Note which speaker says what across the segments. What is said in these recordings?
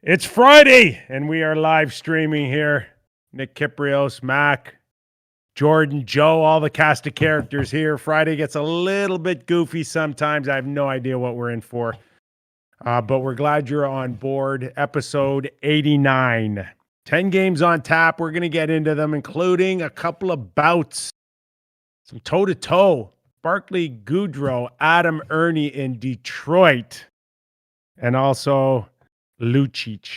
Speaker 1: It's Friday, and we are live streaming here. Nick Kypreos, Mac, Jordan, Joe, all the cast of characters here. Friday gets a little bit goofy sometimes. I have no idea what we're in for. But we're glad you're on board. Episode 89. 10 games on tap. We're going to get into them, including a couple of bouts. Some toe-to-toe. Barclay Goodrow, Adam Ernie in Detroit. And also Lucic.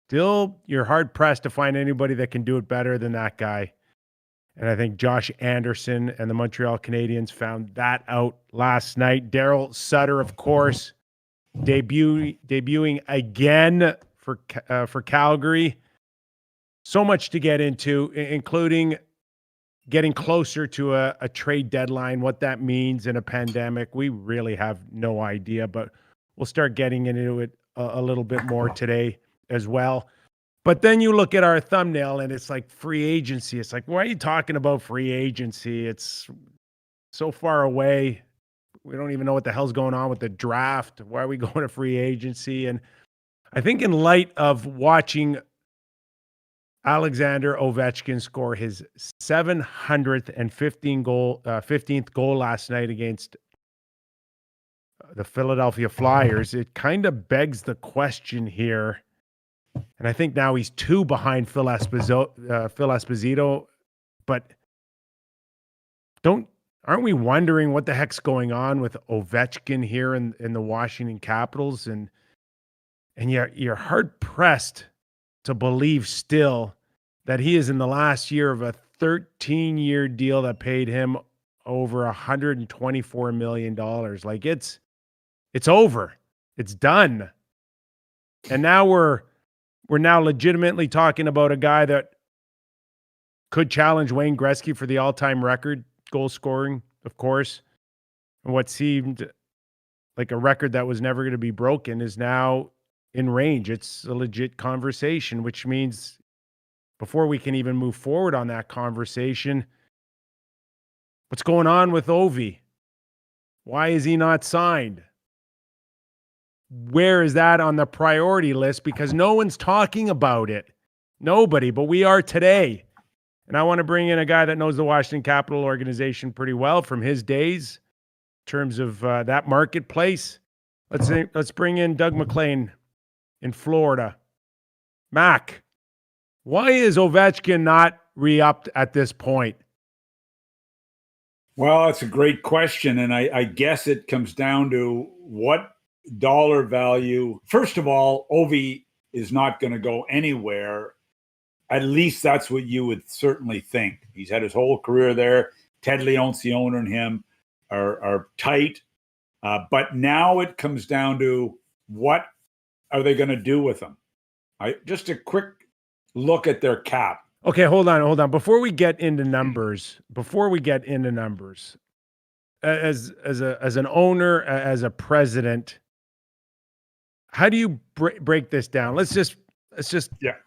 Speaker 1: Still, you're hard-pressed to find anybody that can do it better than that guy. And I think Josh Anderson and the Montreal Canadiens found that out last night. Daryl Sutter, of course, debuting again for Calgary. So much to get into, including getting closer to a trade deadline, what that means in a pandemic. We really have no idea, but we'll start getting into it a little bit more today as well. But then you look at our thumbnail and it's like free agency. It's like, why are you talking about free agency? It's so far away. We don't even know what the hell's going on with the draft. Why are we going to free agency? And I think in light of watching Alexander Ovechkin score his 15th goal last night against the Philadelphia Flyers, it kind of begs the question here. And I think now he's 2 behind Phil Esposito. But aren't we wondering what the heck's going on with Ovechkin here in the Washington Capitals? And you're hard pressed to believe still that he is in the last year of a 13-year deal that paid him over $124 million. Like it's over. It's done. And now we're now legitimately talking about a guy that could challenge Wayne Gretzky for the all-time record goal scoring, of course. And what seemed like a record that was never going to be broken is now in range. It's a legit conversation, which means before we can even move forward on that conversation, what's going on with Ovi? Why is he not signed? Where is that on the priority list? Because no one's talking about it. Nobody, but we are today. And I want to bring in a guy that knows the Washington Capitol organization pretty well from his days in terms of that marketplace. Let's bring in Doug Maclean in Florida. Mac, why is Ovechkin not re-upped at this point?
Speaker 2: Well, that's a great question. And I guess it comes down to what dollar value. First of all, Ovi is not going to go anywhere. At least that's what you would certainly think. He's had his whole career there. Ted Leoncione and him are tight. But now it comes down to what are they going to do with him? Just a quick look at their cap.
Speaker 1: Okay, hold on. Before we get into numbers, as an owner, as a president, how do you break this down? Let's just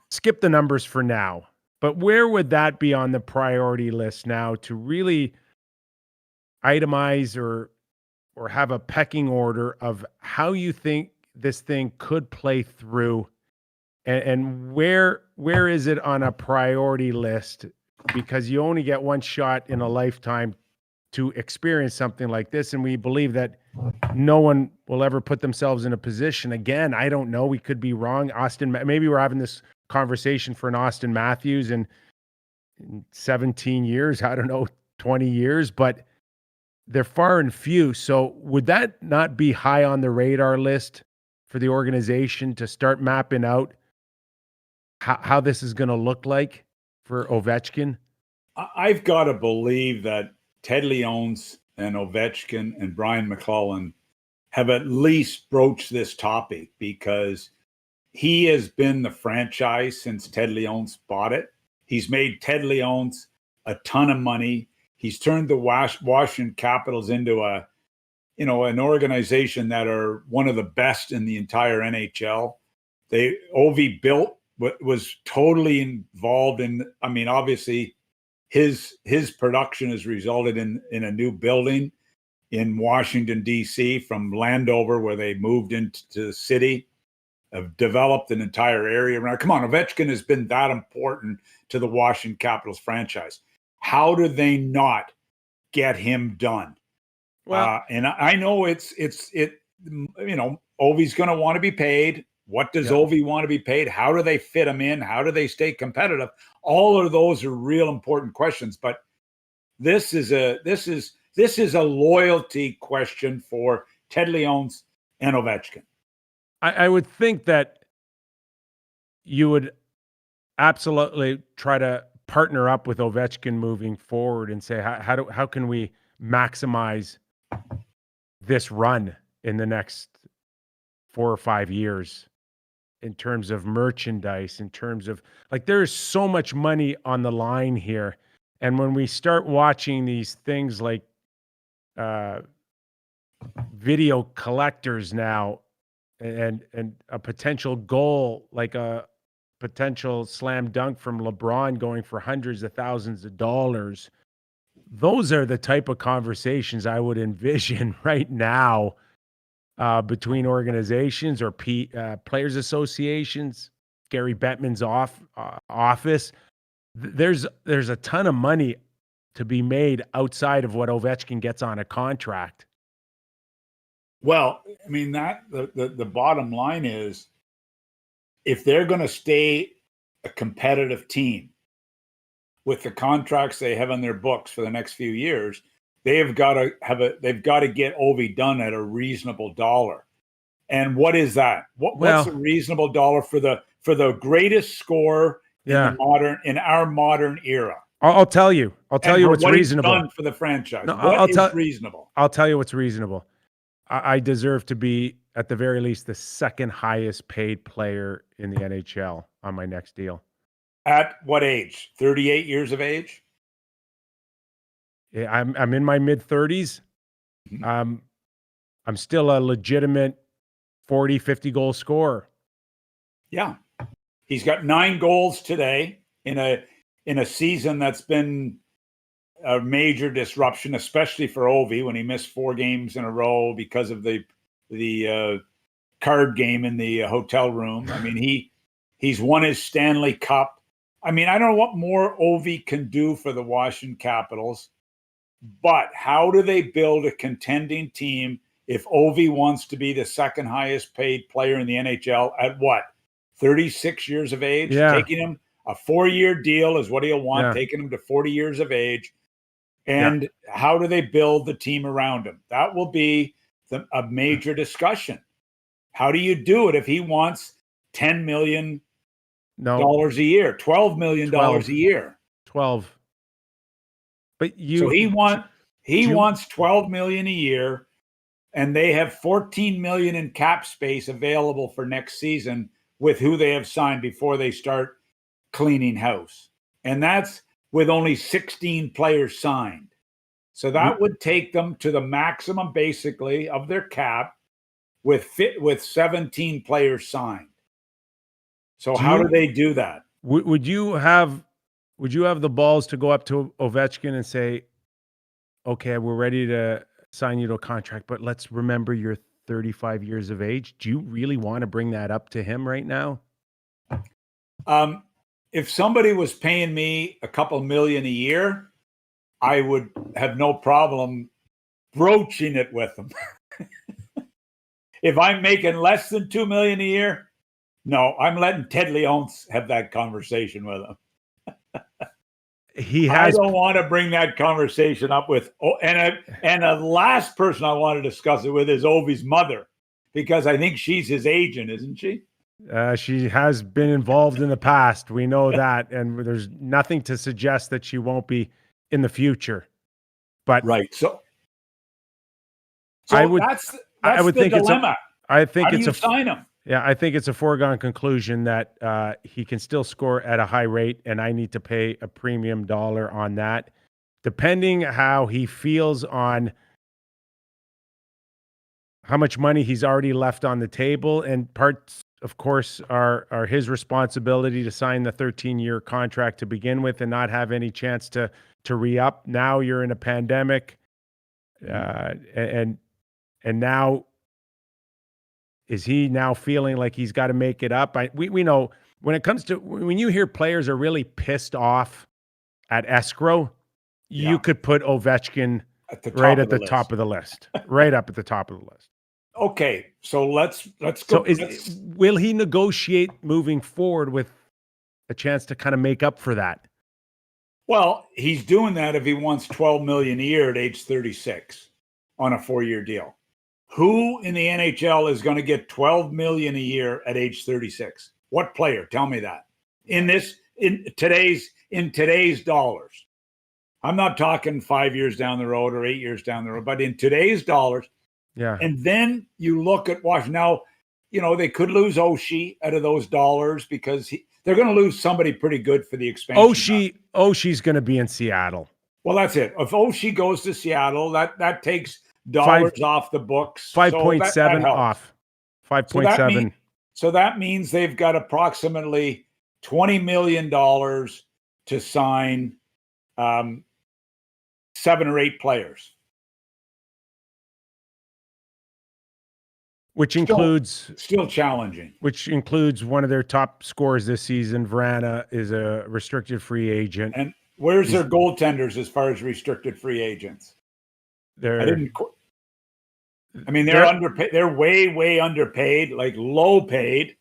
Speaker 1: skip the numbers for now. But where would that be on the priority list now to really itemize or have a pecking order of how you think this thing could play through, and where is it on a priority list? Because you only get one shot in a lifetime to experience something like this. And we believe that no one will ever put themselves in a position again. I don't know. We could be wrong. Maybe we're having this conversation for an Austin Matthews in 17 years. I don't know, 20 years, but they're far and few. So would that not be high on the radar list for the organization to start mapping out how this is going to look like for Ovechkin?
Speaker 2: I've got to believe that Ted Leonce and Ovechkin and Brian McClellan have at least broached this topic, because he has been the franchise since Ted Leonce bought it. He's made Ted Leonce a ton of money. He's turned the Washington Capitals into an organization that are one of the best in the entire NHL. Ovi built, was totally involved in. I mean, obviously, his production has resulted in a new building in Washington, D.C. from Landover, where they moved into the city. have developed an entire area around. Come on, Ovechkin has been that important to the Washington Capitals franchise. How do they not get him done?
Speaker 1: Well,
Speaker 2: and I know it's Ovi's going to want to be paid. What does Ovi want to be paid? How do they fit him in? How do they stay competitive? All of those are real important questions. But this is a loyalty question for Ted Leonce and Ovechkin.
Speaker 1: I would think that you would absolutely try to partner up with Ovechkin moving forward and say, how can we maximize this run in the next 4 or 5 years in terms of merchandise, in terms of like, there's so much money on the line here. And when we start watching these things like video collectors now, and a potential goal, like a potential slam dunk from LeBron going for hundreds of thousands of dollars, those are the type of conversations I would envision right now between organizations or players associations, Gary Bettman's office. There's a ton of money to be made outside of what Ovechkin gets on a contract.
Speaker 2: Well, I mean, that the bottom line is, if they're going to stay a competitive team with the contracts they have on their books for the next few years, they've got to get Ovi done at a reasonable dollar. And what is that? What's a reasonable dollar for the greatest scorer in our modern era?
Speaker 1: I'll tell you what's reasonable.
Speaker 2: Done for the franchise.
Speaker 1: No,
Speaker 2: what is reasonable?
Speaker 1: I'll tell you what's reasonable. I deserve to be, at the very least, the second highest paid player in the NHL on my next deal.
Speaker 2: At what age? 38 years of age?
Speaker 1: Yeah, I'm in my mid-30s.
Speaker 2: Mm-hmm.
Speaker 1: I'm still a legitimate 40, 50 goal scorer.
Speaker 2: Yeah. He's got 9 goals today in a season that's been a major disruption, especially for Ovi, when he missed 4 games in a row because of the card game in the hotel room. I mean, he's won his Stanley Cup. I mean, I don't know what more Ovi can do for the Washington Capitals, but how do they build a contending team if Ovi wants to be the second highest paid player in the NHL at what, 36 years of age?
Speaker 1: Yeah.
Speaker 2: Taking him a 4-year deal is what he'll want, taking him to 40 years of age. And how do they build the team around him? That will be a major discussion. How do you do it if he wants $10 million a year, $12 million a year?
Speaker 1: 12. But
Speaker 2: so he wants $12 million a year, and they have $14 million in cap space available for next season with who they have signed before they start cleaning house. And that's with only 16 players signed. So that would take them to the maximum, basically, of their cap with 17 players signed. So how do they do that?
Speaker 1: Would you have the balls to go up to Ovechkin and say, okay, we're ready to sign you to a contract, but let's remember you're 35 years of age? Do you really want to bring that up to him right now?
Speaker 2: If somebody was paying me a couple million a year, I would have no problem broaching it with them. If I'm making less than $2 million a year, no, I'm letting Ted Leonce have that conversation with him. I don't want to bring that conversation up with, and the last person I want to discuss it with is Ovi's mother, because I think she's his agent, isn't she?
Speaker 1: She has been involved in the past. We know that, and there's nothing to suggest that she won't be in the future. But
Speaker 2: right, so
Speaker 1: I would
Speaker 2: think dilemma.
Speaker 1: I think
Speaker 2: how do you sign him?
Speaker 1: Yeah, I think it's a foregone conclusion that he can still score at a high rate, and I need to pay a premium dollar on that, depending how he feels on how much money he's already left on the table. And parts, of course, are his responsibility to sign the 13-year contract to begin with and not have any chance to re-up. Now you're in a pandemic, and now Is he now feeling like he's got to make it up? We know when it comes to when you hear players are really pissed off at escrow, you could put Ovechkin
Speaker 2: at the
Speaker 1: right
Speaker 2: top
Speaker 1: at
Speaker 2: of the
Speaker 1: the
Speaker 2: list.
Speaker 1: top of the list, right up at the top of the list.
Speaker 2: Okay, so let's
Speaker 1: So
Speaker 2: go.
Speaker 1: will he negotiate moving forward with a chance to kind of make up for that?
Speaker 2: Well, he's doing that if he wants $12 million a year at age 36 on a 4-year deal. Who in the NHL is going to get $12 million a year at age 36? What player? Tell me that. In today's dollars. I'm not talking 5 years down the road or 8 years down the road, but in today's dollars.
Speaker 1: Yeah.
Speaker 2: And then you look at Washington. Now, they could lose Oshie out of those dollars because they're going to lose somebody pretty good for the expansion.
Speaker 1: Oshie's going to be in Seattle.
Speaker 2: Well, that's it. If Oshie goes to Seattle, that takes dollars off the books.
Speaker 1: 5.7 off. 5.7.
Speaker 2: So that means they've got approximately $20 million to sign 7 or 8 players.
Speaker 1: Which includes
Speaker 2: still challenging.
Speaker 1: Which includes one of their top scorers this season. Vrana is a restricted free agent.
Speaker 2: And where's their goaltenders as far as restricted free agents? They're underpaid. They're way underpaid, like low paid.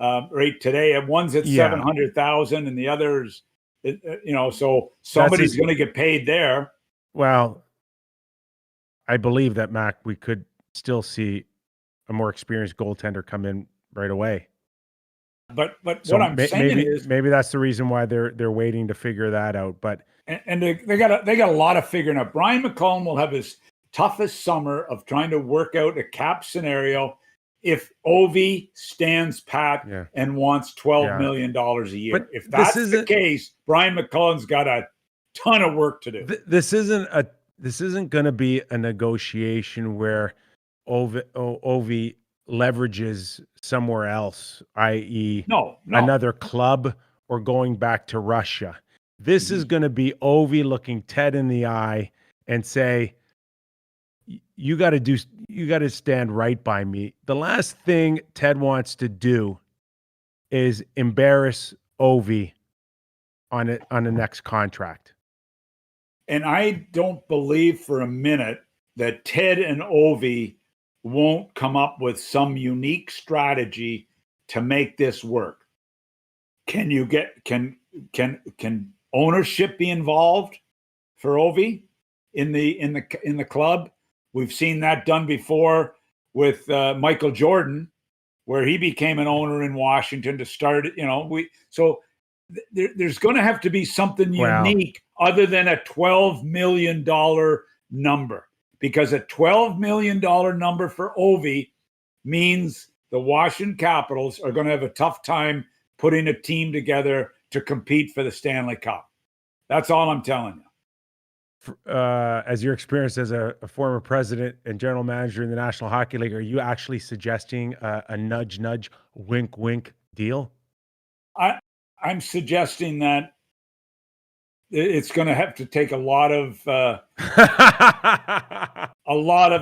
Speaker 2: Right today, one's at 700,000, and the others, so somebody's going to get paid there.
Speaker 1: Well, I believe that Mac, we could still see a more experienced goaltender come in right away.
Speaker 2: But so what I'm saying is
Speaker 1: maybe that's the reason why they're waiting to figure that out. But
Speaker 2: they got a lot of figuring out. Brian McClellan will have his toughest summer of trying to work out a cap scenario if Ovi stands pat and wants $12 million a year. But if that's the case, Brian McClellan's got a ton of work to do.
Speaker 1: This isn't going to be a negotiation where Ovi leverages somewhere else, i.e. another club or going back to Russia. This is going to be Ovi looking Ted in the eye and say, you got to stand right by me. The last thing Ted wants to do is embarrass Ovi on the next contract.
Speaker 2: And I don't believe for a minute that Ted and Ovi won't come up with some unique strategy to make this work. Can ownership be involved for Ovi in the club? We've seen that done before with Michael Jordan, where he became an owner in Washington to start. There's going to have to be something unique other than a $12 million number. Because a $12 million number for Ovi means the Washington Capitals are going to have a tough time putting a team together to compete for the Stanley Cup. That's all I'm telling you.
Speaker 1: As your experience as a former president and general manager in the National Hockey League, are you actually suggesting a nudge, wink, wink deal?
Speaker 2: I'm suggesting that it's going to have to take a lot of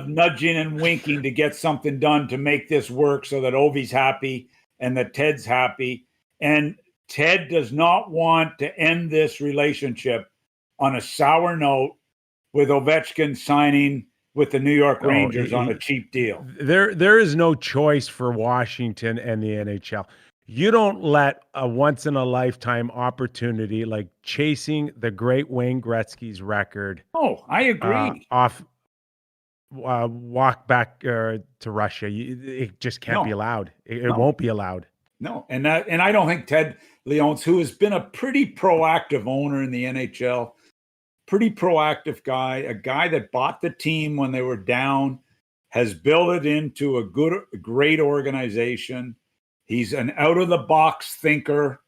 Speaker 2: nudging and winking to get something done to make this work so that Ovi's happy and that Ted's happy. And Ted does not want to end this relationship on a sour note with Ovechkin signing with the New York Rangers on a cheap deal.
Speaker 1: There is no choice for Washington and the NHL. You don't let a once-in-a-lifetime opportunity like chasing the great Wayne Gretzky's record.
Speaker 2: Oh, I agree.
Speaker 1: Walk back to Russia. It just can't be allowed. It won't be allowed.
Speaker 2: No, and I don't think Ted Leonce, who has been a pretty proactive owner in the NHL, pretty proactive guy, a guy that bought the team when they were down, has built it into a great organization. He's an out-of-the-box thinker.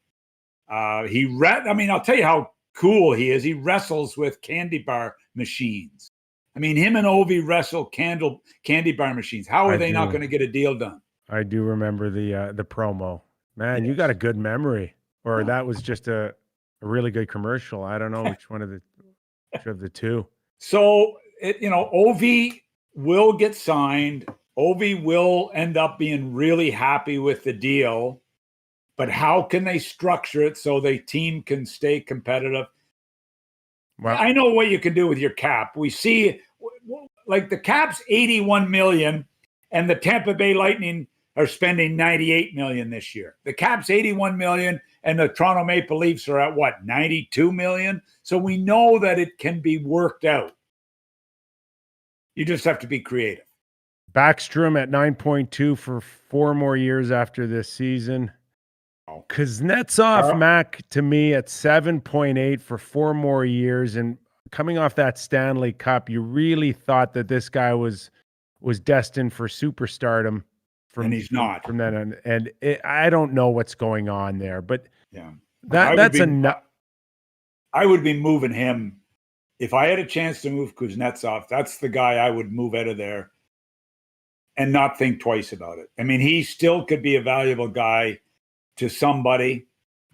Speaker 2: I'll tell you how cool he is. He wrestles with candy bar machines. I mean, him and Ovi wrestle candy bar machines. How are they not going to get a deal done?
Speaker 1: I do remember the promo. Man, you got a good memory. Or that was just a really good commercial. I don't know which one of the two.
Speaker 2: So, Ovi will get signed. Ovi will end up being really happy with the deal, but how can they structure it so the team can stay competitive? Well, I know what you can do with your cap. We see like the cap's 81 million and the Tampa Bay Lightning are spending 98 million this year. The cap's 81 million and the Toronto Maple Leafs are at what, 92 million? So we know that it can be worked out. You just have to be creative.
Speaker 1: Backstrom at 9.2 for 4 more years after this season. Kuznetsov, Mac, to me at 7.8 for 4 more years. And coming off that Stanley Cup, you really thought that this guy was destined for superstardom.
Speaker 2: And he's not.
Speaker 1: From then on. And I don't know what's going on there. But
Speaker 2: yeah,
Speaker 1: that's enough.
Speaker 2: I would be moving him. If I had a chance to move Kuznetsov, that's the guy I would move out of there and not think twice about it. I mean, he still could be a valuable guy to somebody.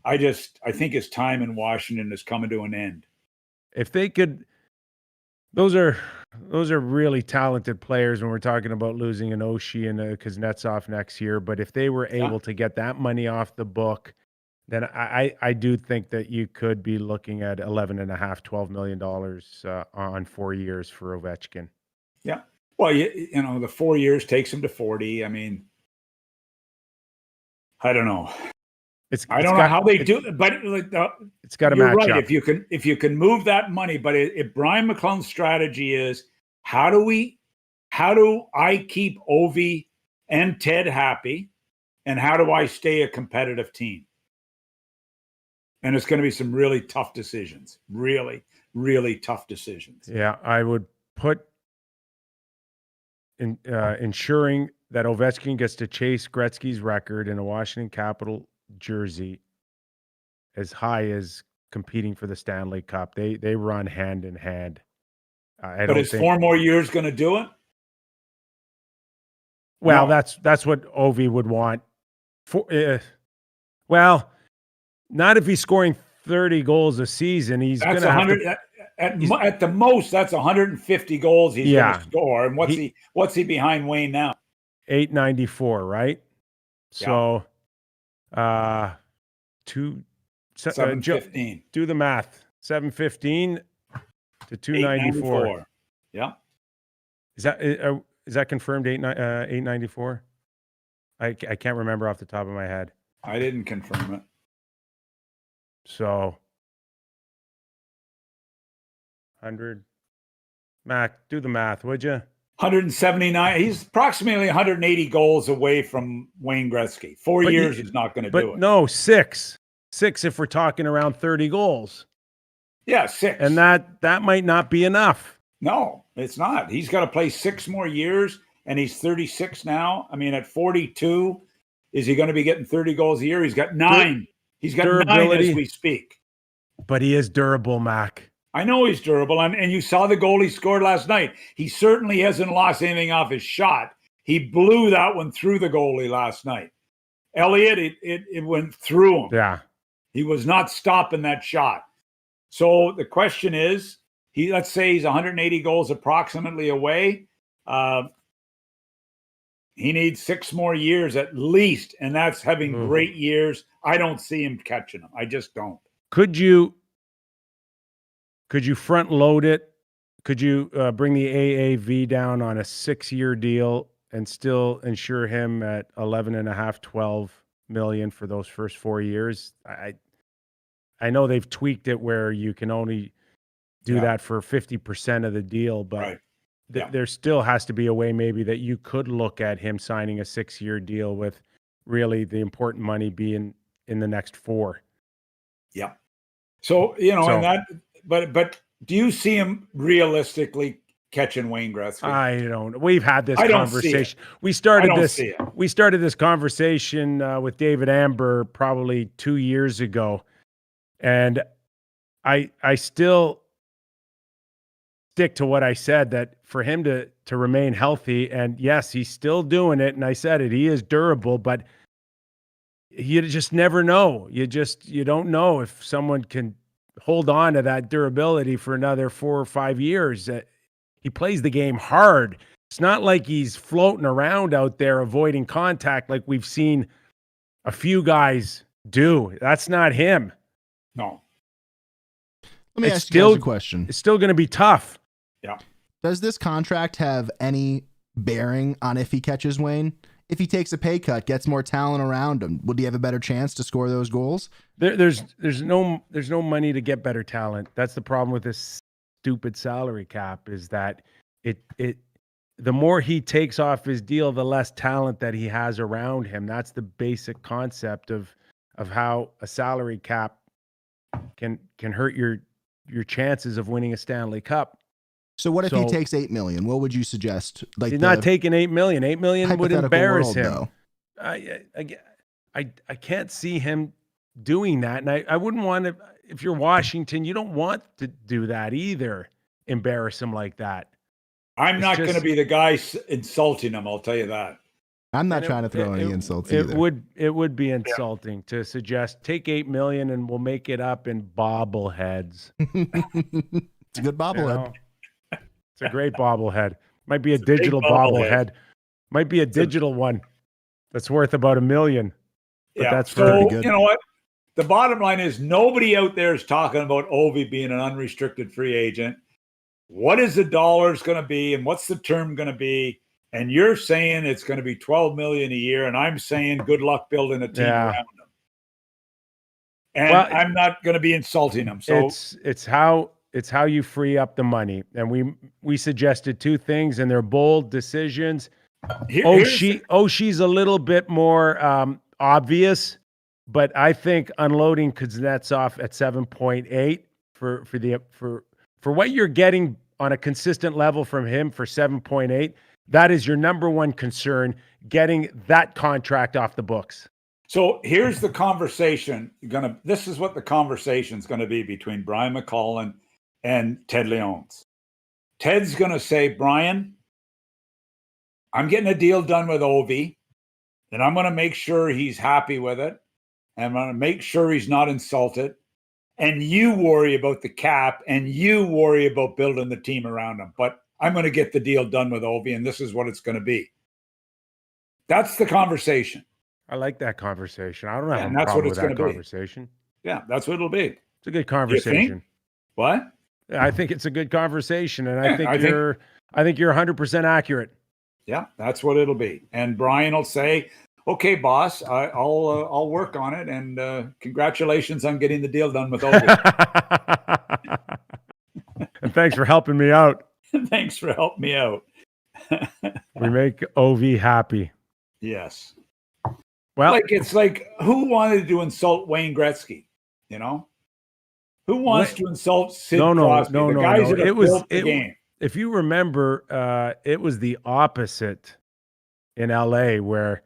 Speaker 2: I think his time in Washington is coming to an end.
Speaker 1: If they could, those are really talented players when we're talking about losing an Oshie and a Kuznetsov next year. But if they were able to get that money off the book, then I do think that you could be looking at $11.5, $12 million on 4 years for Ovechkin.
Speaker 2: Yeah. Well, you know, the 4 years takes him to 40. I mean, I don't know. I don't know how they do it, but
Speaker 1: it's got to match
Speaker 2: right.
Speaker 1: up.
Speaker 2: If you can move that money, but if Brian McClellan's strategy is how do I keep Ovi and Ted happy, and how do I stay a competitive team? And it's going to be some really tough decisions. Really, really tough decisions.
Speaker 1: Yeah, I would put in ensuring that Ovechkin gets to chase Gretzky's record in a Washington Capital jersey as high as competing for the Stanley Cup. They run hand in hand.
Speaker 2: But is 4 more years going to do it?
Speaker 1: Well, no. That's what Ovi would want. Well, not if he's scoring 30 goals a season. He's going to have to,
Speaker 2: at the most, that's 150 goals he's going to score. And what's he behind Wayne now?
Speaker 1: 894, right? So,
Speaker 2: 715.
Speaker 1: Do the math. 715 to 294.
Speaker 2: Yeah.
Speaker 1: Is that confirmed? 894. I can't remember off the top of my head.
Speaker 2: I didn't confirm it.
Speaker 1: So 100. Mac, do the math, would you?
Speaker 2: 179. He's approximately 180 goals away from Wayne Gretzky. 4 years is not going to do it.
Speaker 1: No, 6. 6 if we're talking around 30 goals.
Speaker 2: Yeah, 6.
Speaker 1: And that might not be enough.
Speaker 2: No, it's not. He's got to play 6 more years, and he's 36 now. I mean, at 42, is he going to be getting 30 goals a year? He's got 9. He's got 9 as we speak.
Speaker 1: But he is durable, Mac.
Speaker 2: I know he's durable, and you saw the goal he scored last night. He certainly hasn't lost anything off his shot. He blew that one through the goalie last night. Elliott, it went through him.
Speaker 1: Yeah.
Speaker 2: He was not stopping that shot. So the question is, let's say he's 180 goals approximately away. He needs 6 more years at least, and that's having great years. I don't see him catching them. I just don't.
Speaker 1: Could you front load it? Could you bring the AAV down on a 6-year deal and still insure him at 11.5, 12 million for those first 4 years? I know they've tweaked it where you can only do that for 50% of the deal, but there still has to be a way maybe that you could look at him signing a 6-year deal with really the important money being in the next 4.
Speaker 2: Yeah. So, and that, but do you see him realistically catching Wayne Gretzky?
Speaker 1: I don't. We've had this conversation. We started this conversation with David Amber probably 2 years ago, and I still stick to what I said, that for him to remain healthy, and yes, he's still doing it, and I said it, he is durable, but you just never know. You don't know if someone can hold on to that durability for another 4 or 5 years. He plays the game hard. It's not like he's floating around out there avoiding contact like we've seen a few guys do. That's not him.
Speaker 2: No.
Speaker 3: Let me ask you guys a question.
Speaker 1: It's still going to be tough.
Speaker 2: Yeah.
Speaker 3: Does this contract have any bearing on if he catches Wayne? If he takes a pay cut, gets more talent around him, would he have a better chance to score those goals?
Speaker 1: There's no money to get better talent. That's the problem with this stupid salary cap, is that the more he takes off his deal, the less talent that he has around him. That's the basic concept of how a salary cap can hurt your chances of winning a Stanley Cup.
Speaker 3: So what if he takes $8 million? What would you suggest? Like,
Speaker 1: he's not taking $8 million. $8 million would embarrass him.
Speaker 3: Though.
Speaker 1: I can't see him doing that, and I wouldn't want to. If you're Washington, you don't want to do that either. Embarrass him like that.
Speaker 2: I'm not going to be the guy insulting him. I'll tell you that.
Speaker 3: I'm not trying to throw any insults either.
Speaker 1: It would be insulting to suggest take $8 million and we'll make it up in bobbleheads.
Speaker 3: It's a good bobblehead.
Speaker 1: You know? It's a great bobblehead. Might be a digital bobblehead. Might be a digital one that's worth about $1 million. But that's
Speaker 2: so
Speaker 1: good.
Speaker 2: You know what? The bottom line is nobody out there is talking about Ovi being an unrestricted free agent. What is the dollars going to be and what's the term going to be? And you're saying it's going to be $12 million a year, and I'm saying good luck building a team around him. And I'm not going to be insulting him. So
Speaker 1: it's how you free up the money. And we suggested two things, and they're bold decisions. She's a little bit more obvious, but I think unloading Kuznetsov at 7.8 for what you're getting on a consistent level from him for 7.8. That is your number one concern, getting that contract off the books.
Speaker 2: So here's the conversation. This is what the conversation is going to be between Brian McClellan and Ted Leonce. Ted's going to say, Brian, I'm getting a deal done with Ovi, and I'm going to make sure he's happy with it. And I'm going to make sure he's not insulted. And you worry about the cap, and you worry about building the team around him. But I'm going to get the deal done with Ovi, and this is what it's going to be. That's the conversation.
Speaker 1: I like that conversation. I don't have
Speaker 2: a problem with that
Speaker 1: conversation.
Speaker 2: Yeah, that's what it'll be.
Speaker 1: It's a good conversation.
Speaker 2: What?
Speaker 1: I think it's a good conversation, and I think you're 100% accurate.
Speaker 2: Yeah, that's what it'll be. And Brian will say, "Okay, boss, I'll work on it, and congratulations on getting the deal done with Ovi."
Speaker 1: And thanks for helping me out.
Speaker 2: Thanks for helping me out.
Speaker 1: We make Ovi happy.
Speaker 2: Yes.
Speaker 1: Well,
Speaker 2: it's like who wanted to insult Wayne Gretzky? You know, who wants to insult Sid Crosby?
Speaker 1: No.
Speaker 2: Guys that
Speaker 1: it was
Speaker 2: the game.
Speaker 1: If you remember, it was the opposite in LA, where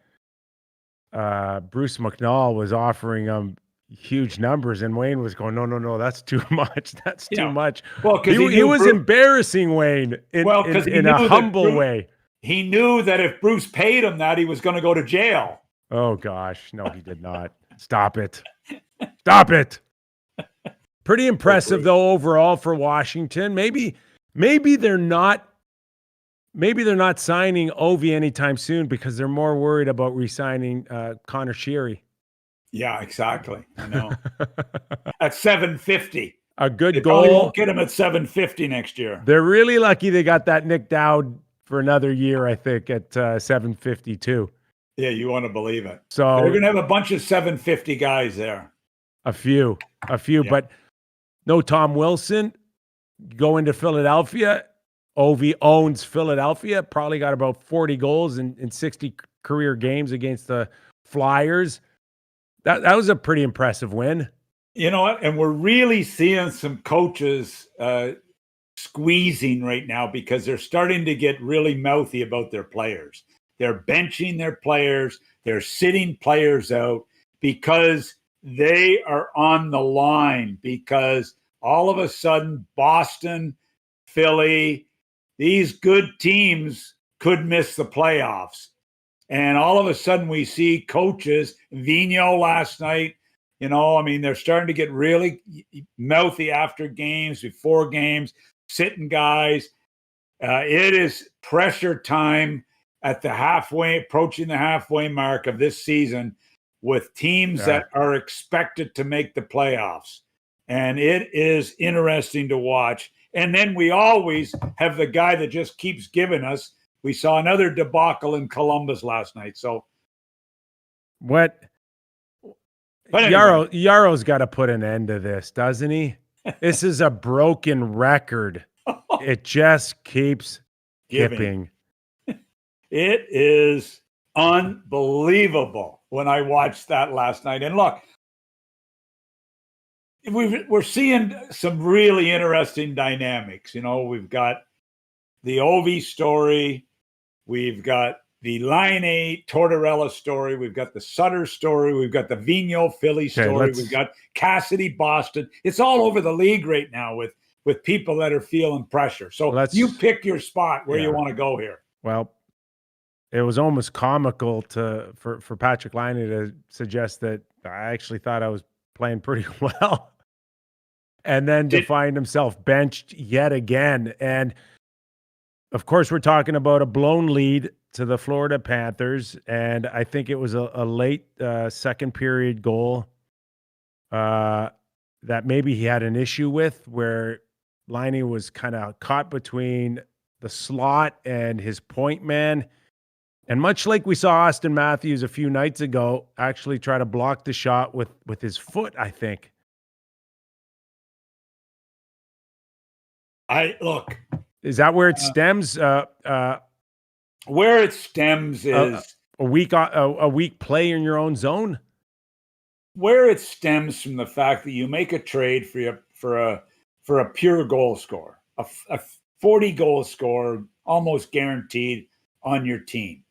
Speaker 1: Bruce McNall was offering him huge numbers, and Wayne was going, no, that's too much. That's too much.
Speaker 2: Well, because
Speaker 1: he was embarrassing Wayne in a humble way.
Speaker 2: He knew that if Bruce paid him that, he was going to go to jail.
Speaker 1: Oh gosh, no, he did not. Stop it. Stop it. Pretty impressive though overall for Washington. Maybe they're not signing Ovi anytime soon because they're more worried about re-signing Connor Sheary.
Speaker 2: Yeah, exactly. I know. At $750.
Speaker 1: A good
Speaker 2: they
Speaker 1: goal.
Speaker 2: Probably won't get him at $750 next year.
Speaker 1: They're really lucky they got that Nick Dowd for another year, I think, at $750 too.
Speaker 2: Yeah, you want to believe it.
Speaker 1: So
Speaker 2: they're going to have a bunch of $750 guys there.
Speaker 1: A few, but no Tom Wilson going to Philadelphia. Ovi owns Philadelphia. Probably got about 40 goals in 60 career games against the Flyers. That was a pretty impressive win.
Speaker 2: You know what? And we're really seeing some coaches squeezing right now because they're starting to get really mouthy about their players. They're benching their players. They're sitting players out because they are on the line, because all of a sudden Boston, Philly, these good teams could miss the playoffs. And all of a sudden we see coaches, Vigneault last night, they're starting to get really mouthy after games, before games, sitting guys. It is pressure time at the approaching the halfway mark of this season with teams that are expected to make the playoffs. And it is interesting to watch. And then we always have the guy that just keeps giving us. We saw another debacle in Columbus last night. So
Speaker 1: what? But anyway. Yaro's got to put an end to this, doesn't he? This is a broken record. It just keeps giving.
Speaker 2: It is unbelievable when I watched that last night. And look, we're seeing some really interesting dynamics. You know, we've got the Ovi story. We've got the Laine Tortorella story. We've got the Sutter story. We've got the Vigneault Philly story. We've got Cassidy Boston. It's all over the league right now with people that are feeling pressure. So you pick your spot where you want to go here.
Speaker 1: Well, it was almost comical for Patrick Laine to suggest that I actually thought I was playing pretty well. And then to find himself benched yet again. And of course, we're talking about a blown lead to the Florida Panthers. And I think it was a late second period goal that maybe he had an issue with, where Laine was kind of caught between the slot and his point man. And much like we saw Auston Matthews a few nights ago, actually try to block the shot with his foot, I think.
Speaker 2: Is
Speaker 1: that where it stems?
Speaker 2: Where it stems is
Speaker 1: a weak play in your own zone.
Speaker 2: Where it stems from the fact that you make a trade for a pure goal scorer, a 40 goal scorer, almost guaranteed on your team.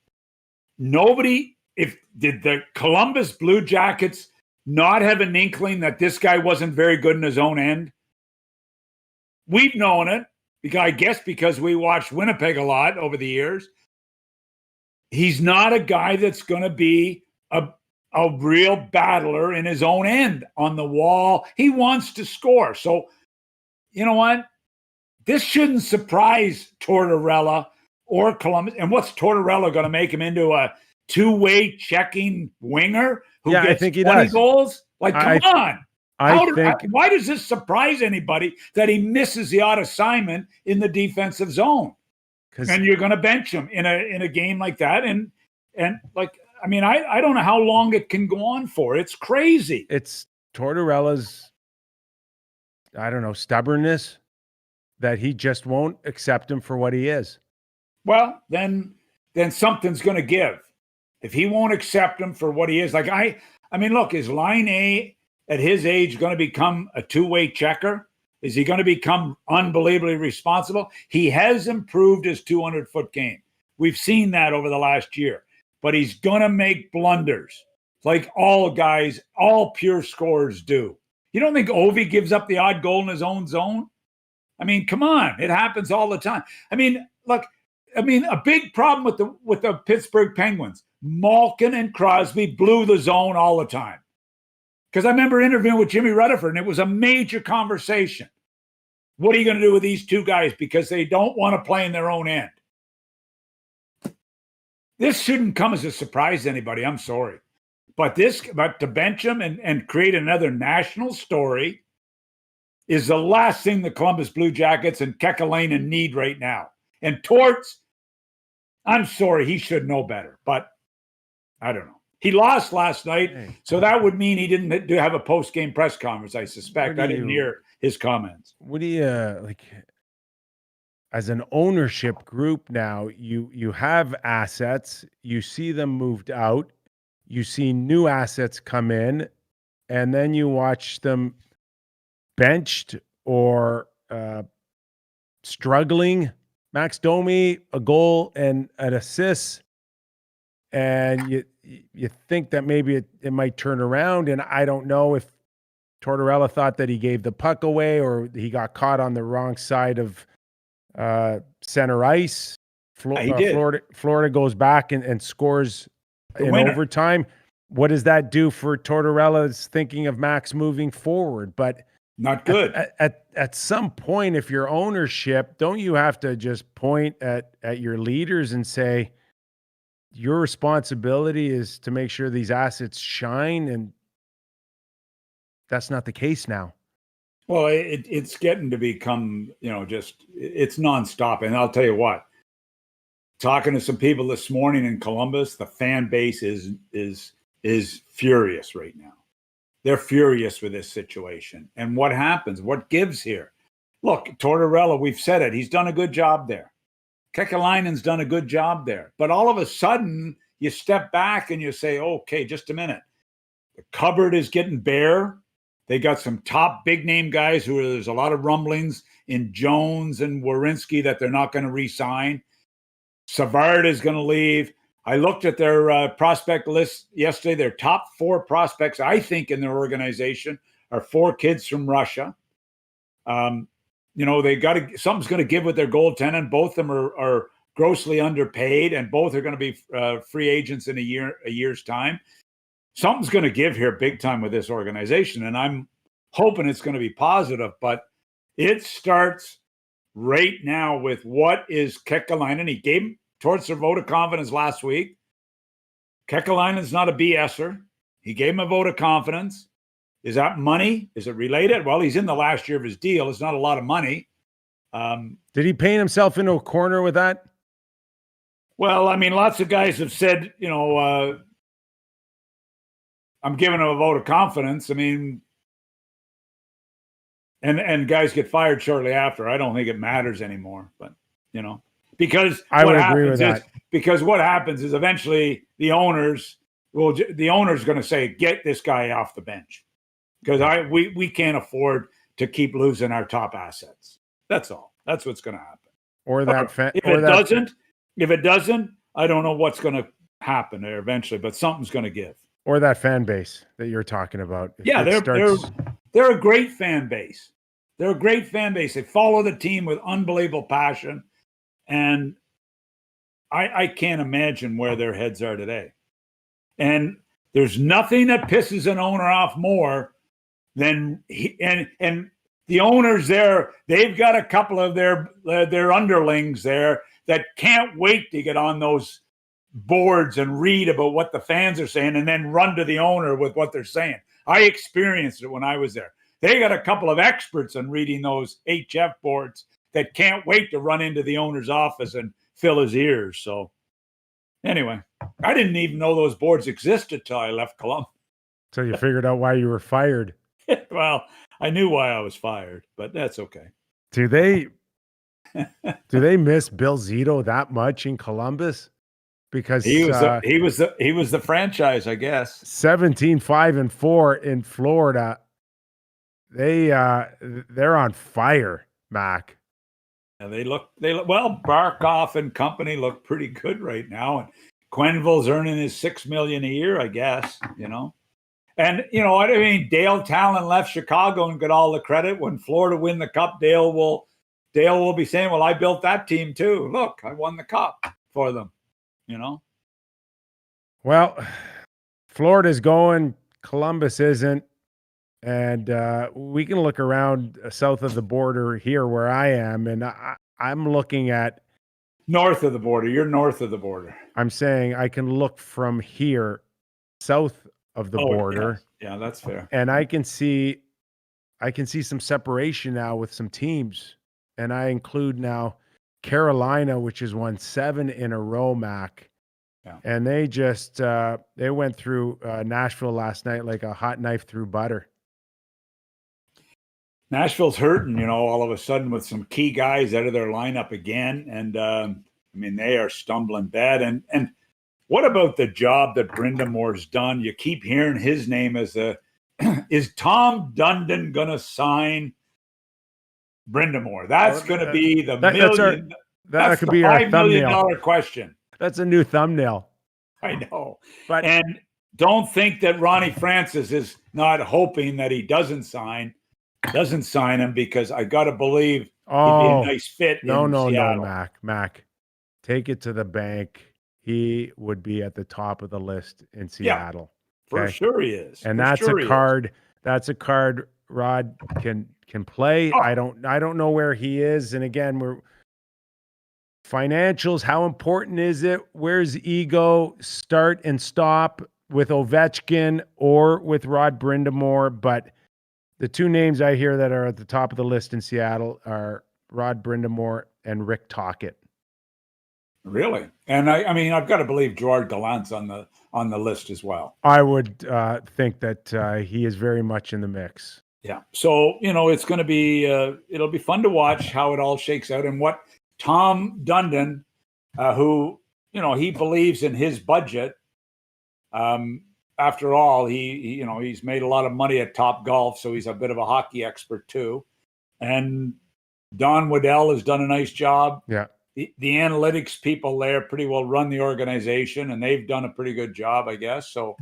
Speaker 2: Did the Columbus Blue Jackets not have an inkling that this guy wasn't very good in his own end? We've known it, because we watched Winnipeg a lot over the years. He's not a guy that's going to be a real battler in his own end on the wall. He wants to score. So, you know what? This shouldn't surprise Tortorella or Columbus. And what's Tortorella going to make him into a two-way checking winger who gets 20 goals? Like, come on. Why does this surprise anybody that he misses the odd assignment in the defensive zone? And you're going to bench him in a game like that. And like, I mean, I don't know how long it can go on for. It's crazy.
Speaker 1: It's Tortorella's, I don't know, stubbornness that he just won't accept him for what he is.
Speaker 2: Well, then something's going to give. If he won't accept him for what he is, like I mean, look, is Laine at his age going to become a two-way checker? Is he going to become unbelievably responsible? He has improved his 200-foot game. We've seen that over the last year. But he's going to make blunders like all guys, all pure scorers do. You don't think Ovi gives up the odd goal in his own zone? I mean, come on. It happens all the time. I mean, look, a big problem with the Pittsburgh Penguins. Malkin and Crosby blew the zone all the time. Because I remember interviewing with Jimmy Rutherford, and it was a major conversation. What are you going to do with these two guys? Because they don't want to play in their own end. This shouldn't come as a surprise to anybody. I'm sorry. But to bench them and create another national story is the last thing the Columbus Blue Jackets and Kekalainen need right now. And Torts, I'm sorry, he should know better. But I don't know. He lost last night, so that would mean he didn't have a post-game press conference, I suspect. I didn't hear his comments.
Speaker 1: What do you, like, as an ownership group now, you have assets, you see them moved out, you see new assets come in, and then you watch them benched or struggling. Max Domi, a goal and an assist, and you think that maybe it might turn around. And I don't know if Tortorella thought that he gave the puck away or he got caught on the wrong side of center ice. Florida goes back and scores in overtime. What does that do for Tortorella's thinking of Max moving forward? But
Speaker 2: Not good.
Speaker 1: At some point, if you're ownership, don't you have to just point at your leaders and say, your responsibility is to make sure these assets shine, and that's not the case now.
Speaker 2: Well, it's getting to become, just it's nonstop. And I'll tell you what, talking to some people this morning in Columbus, the fan base is furious right now. They're furious with this situation. And what happens? What gives here? Look, Tortorella, we've said it. He's done a good job there. Kekalainen's done a good job there. But all of a sudden, you step back and you say, okay, just a minute. The cupboard is getting bare. They got some top big-name guys who there's a lot of rumblings in Jones and Werenski that they're not going to re-sign. Savard is going to leave. I looked at their prospect list yesterday. Their top 4 prospects, I think, in their organization are 4 kids from Russia. They got to something's going to give with their goaltending. Both of them are grossly underpaid, and both are going to be free agents in a year's time. Something's going to give here big time with this organization, and I'm hoping it's going to be positive. But it starts right now with what is Kekalainen. He gave towards their vote of confidence last week. Kekalainen's not a BSer. He gave him a vote of confidence. Is that money? Is it related? Well, he's in the last year of his deal. It's not a lot of money.
Speaker 1: Did he paint himself into a corner with that?
Speaker 2: Well, I mean, lots of guys have said, I'm giving him a vote of confidence. I mean, and guys get fired shortly after. I don't think it matters anymore, but because
Speaker 1: I would agree with that.
Speaker 2: Because what happens is eventually the owner's going to say, get this guy off the bench, because we can't afford to keep losing our top assets. That's all. That's what's going to happen. If it doesn't, I don't know what's going to happen there eventually, but something's going to give.
Speaker 1: Or that fan base that you're talking about.
Speaker 2: Yeah, they're a great fan base. They're a great fan base. They follow the team with unbelievable passion. And I can't imagine where their heads are today. And there's nothing that pisses an owner off more than and the owners there, they've got a couple of their underlings there that can't wait to get on those boards and read about what the fans are saying and then run to the owner with what they're saying. I experienced it when I was there. They got a couple of experts on reading those HF boards that can't wait to run into the owner's office and fill his ears. So anyway, I didn't even know those boards existed till I left Columbus.
Speaker 1: So you figured out why you were fired.
Speaker 2: Well, I knew why I was fired, but that's okay.
Speaker 1: Do they miss Bill Zito that much in Columbus? Because
Speaker 2: he was the franchise, I guess.
Speaker 1: 17-5-4 in Florida. They're on fire, Mac.
Speaker 2: And they look well. Barkov and company look pretty good right now, and Quenneville's earning his $6 million a year, I guess. And you know what I mean. Dale Talon left Chicago and got all the credit. When Florida win the cup, Dale will be saying, "Well, I built that team too. Look, I won the cup for them."
Speaker 1: Well, Florida's going. Columbus isn't. And we can look around south of the border here where I am, and I'm looking at
Speaker 2: north of the border. You're north of the border.
Speaker 1: I'm saying I can look from here south of the border.
Speaker 2: Yeah, that's fair.
Speaker 1: And I can see some separation now with some teams, and I include now Carolina, which has won 7 in a row, Mac.
Speaker 2: Yeah.
Speaker 1: And they just they went through Nashville last night like a hot knife through butter.
Speaker 2: Nashville's hurting, all of a sudden with some key guys out of their lineup again. And they are stumbling bad. And what about the job that Brindamore's done? You keep hearing his name as is Tom Dundon going to sign Brindamore? That's going to be the
Speaker 1: that could be our
Speaker 2: $5 million question.
Speaker 1: That's a new thumbnail.
Speaker 2: I know. And don't think that Ronnie Francis is not hoping that he doesn't sign him, because I got to believe he'd be a nice fit.
Speaker 1: No, Mac. Take it to the bank. He would be at the top of the list in Seattle.
Speaker 2: Yeah, for sure he is.
Speaker 1: And that's a card Rod can play.
Speaker 2: Oh.
Speaker 1: I don't know where he is. And again, we're financials. How important is it? Where's ego start and stop with Ovechkin or with Rod Brind'Amour? But the two names I hear that are at the top of the list in Seattle are Rod Brind'Amour and Rick Tocchet.
Speaker 2: Really? And I mean, I've got to believe Gerard Gallant's on the list as well.
Speaker 1: I would think that he is very much in the mix.
Speaker 2: Yeah. So, it's going to be, it'll be fun to watch how it all shakes out and what Tom Dundon, who, he believes in his budget. After all, he's made a lot of money at Top Golf, so he's a bit of a hockey expert too. And Don Waddell has done a nice job.
Speaker 1: Yeah.
Speaker 2: The analytics people there pretty well run the organization, and they've done a pretty good job, I guess. So